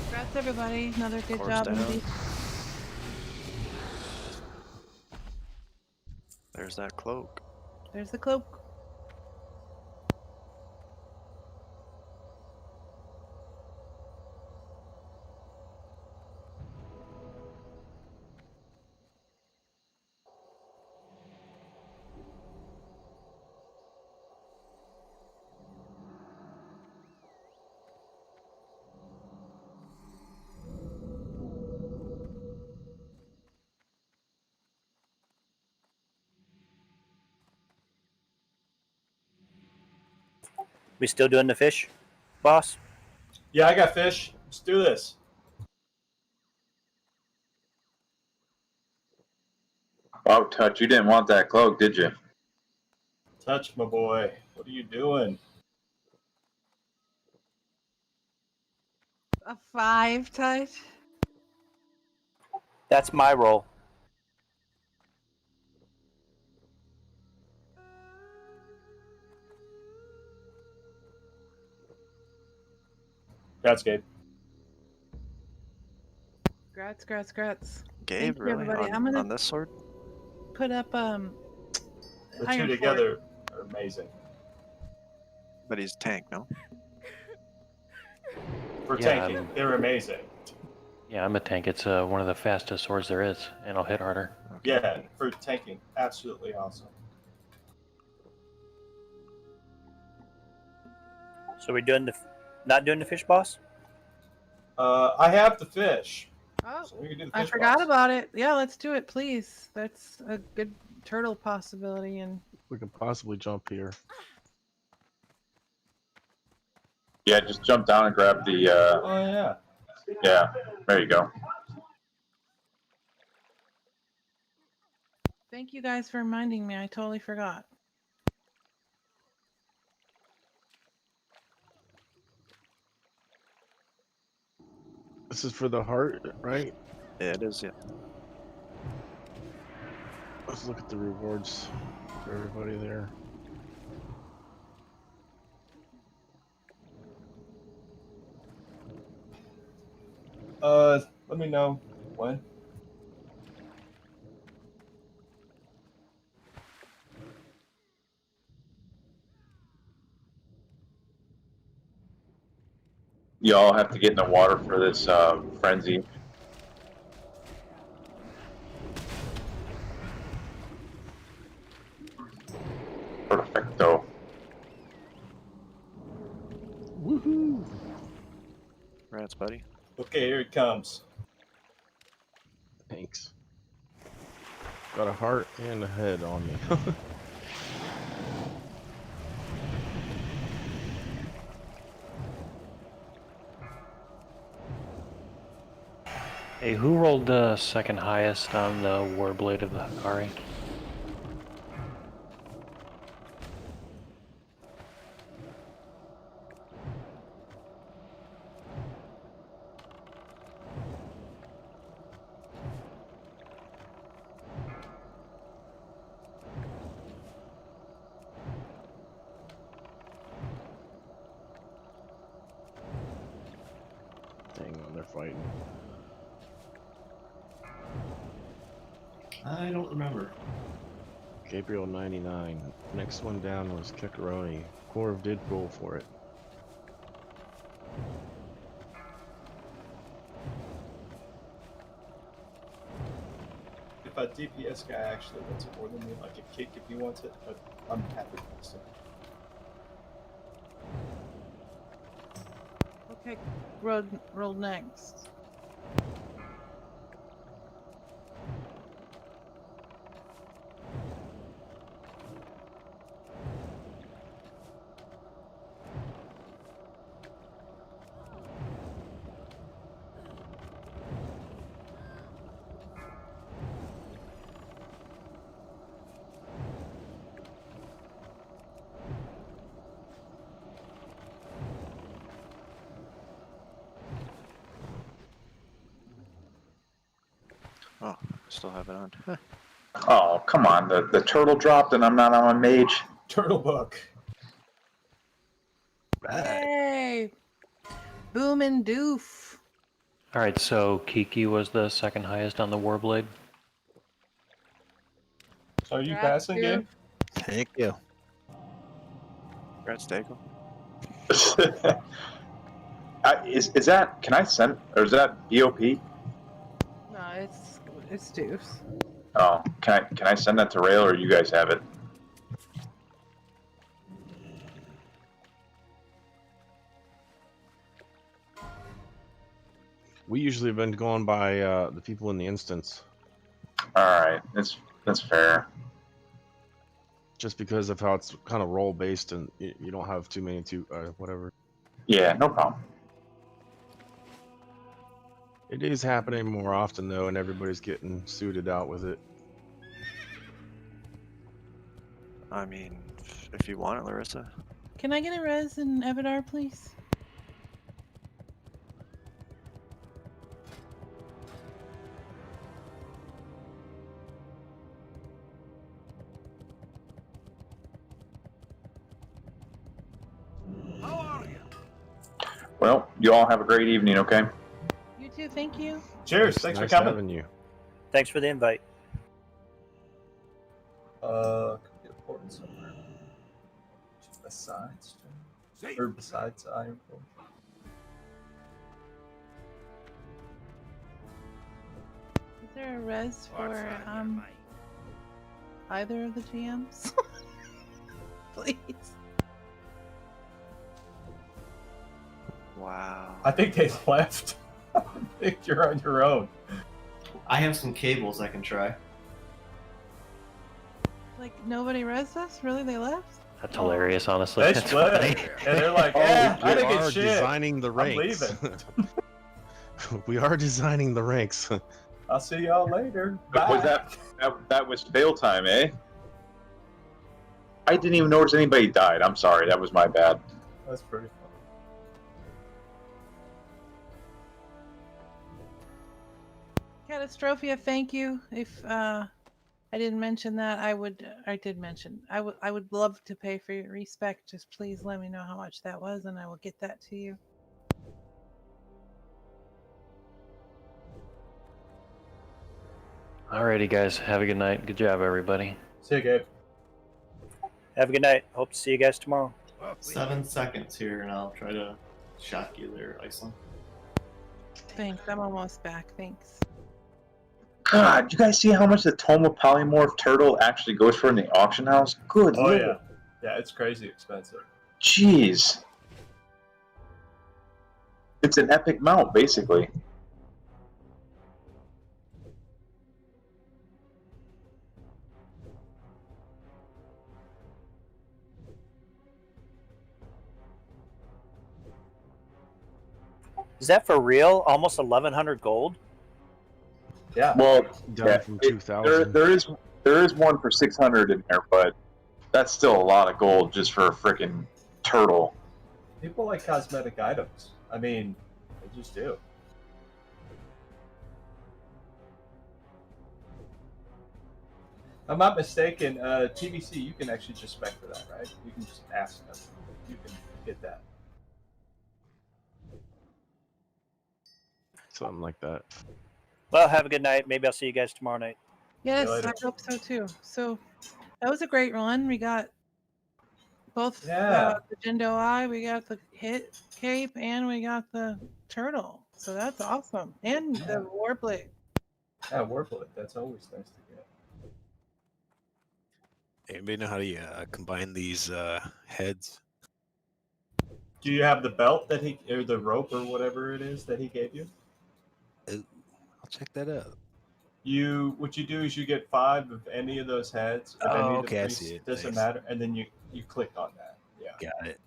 congrats everybody. Another good
Course
job.
down.
Indeed.
There's that cloak.
There's the cloak.
We still doing the fish, boss?
Yeah, I got fish. Let's do this.
Oh, Touch, you didn't want that cloak, did you?
Touch, my boy. What are you doing?
A 5 touch.
That's my roll.
Congrats, Gabe.
Grats.
Gabe,
Thank you,
really?
everybody. I'm gonna
On this sword?
put up
The
Iron
two together are amazing.
But he's tank, no?
For
Yeah,
tanking, they're amazing.
Yeah, I'm a tank. It's one of the fastest swords there is, and I'll hit harder.
Yeah, for tanking, absolutely awesome.
So we're doing not doing the fish, boss?
I have the fish.
Oh,
So we can do the
I
fish
forgot
boss.
about it. Yeah, let's do it, please. That's a good turtle possibility. And
We could possibly jump here.
Yeah, just jump down and grab the.
Oh yeah.
Yeah, there you go.
thank you guys for reminding me. I totally forgot.
This is for the heart, right?
Yeah, it is, yeah.
Let's look at the rewards for everybody there.
Let me know when.
Y'all have to get in the water for this frenzy. Perfecto.
Woohoo!
Rats, buddy.
Okay, here it comes.
Thanks. Got a heart and a head on me.
Hey, who rolled the second highest on the Warblade of the Hikari?
Dang on, they're fighting.
I don't remember.
Gabriel 99. Next one down was Kekaroni. Corv did roll for it.
If a DPS guy actually wants it more than me, like a kick if he wants it, but I'm happy with this.
Okay, roll next.
Oh, still have it on. Huh.
Oh, come on. The turtle dropped and I'm not on my mage.
Turtle book.
Right.
Yay! Boom and doof.
All right, so Kiki was the second highest on the Warblade.
So are you
Congrats,
passing,
dude.
Gabe?
Thank you.
Congrats, Dago.
Is that, can I send, or is that BOP?
No, it's doofs.
Oh, can I send that to Rail, or you guys have it?
We usually have been going by the people in the instance,
Alright, that's fair.
just because of how it's kind of role based and you don't have too many whatever.
Yeah, no problem.
It is happening more often though, and everybody's getting suited out with it.
I mean, if you want it, Larissa.
Can I get a res in Evidar, please?
How are you?
Well, you all have a great evening, okay?
You too, thank you.
Cheers.
It's
Thanks
nice
for coming.
having you.
Thanks for the invite.
Could be important somewhere. Besides, or besides Iron Forge.
Is there a res for either of the GMs? Please.
Wow.
I think they left. I think you're on your own.
I have some cables I can try.
Like nobody res us? Really? They left?
That's hilarious, honestly.
They
That's
split.
funny.
And they're like,
Oh,
yeah,
we
I didn't
are
get shit.
designing the
I'm
ranks.
leaving.
We are designing the ranks.
I'll see y'all later. Bye.
Was that was fail time, eh? I didn't even notice anybody died. I'm sorry, that was my bad.
That's pretty fun.
Catastrophia, thank you. If I didn't mention that, I did mention I would love to pay for your respect. Just please let me know how much that was and I will get that to you.
Alrighty, guys. Have a good night. Good job, everybody.
See you, Gabe.
Have a good night. Hope to see you guys tomorrow.
7 seconds here, and I'll try to shock you there, Iceland.
Thanks. I'm almost back. Thanks.
God, you guys see how much the Toma Polymorph Turtle actually goes for in the auction house? Good
Oh
lord.
yeah, yeah, it's crazy expensive.
Jeez. It's an epic mount, basically.
Is that for real? Almost 1,100 gold?
Yeah.
Well,
Down
yeah,
from
it-
2,000.
there is one for 600 in there, but that's still a lot of gold just for a freaking turtle.
People like cosmetic items. I mean, they just do. If I'm not mistaken, TBC, you can actually just spec for that, right? You can just ask them. You can get that.
Something like that.
Well, have a good night. Maybe I'll see you guys tomorrow night.
Yes,
later.
I hope so too. So that was a great run. We got both
Yeah.
the Jindo Eye, we got the hit cape, and we got the turtle. So that's awesome. And
Yeah.
the Warblade.
Yeah, Warblade. That's always nice to get.
Anybody know how to combine these heads?
Do you have the belt that he, or the rope or whatever it is that he gave you?
I'll check that out.
What you do is you get 5 of any of those heads of any of the
okay, I
priests,
see it.
doesn't
Thanks.
matter, and then you click on that. Yeah.
Got it.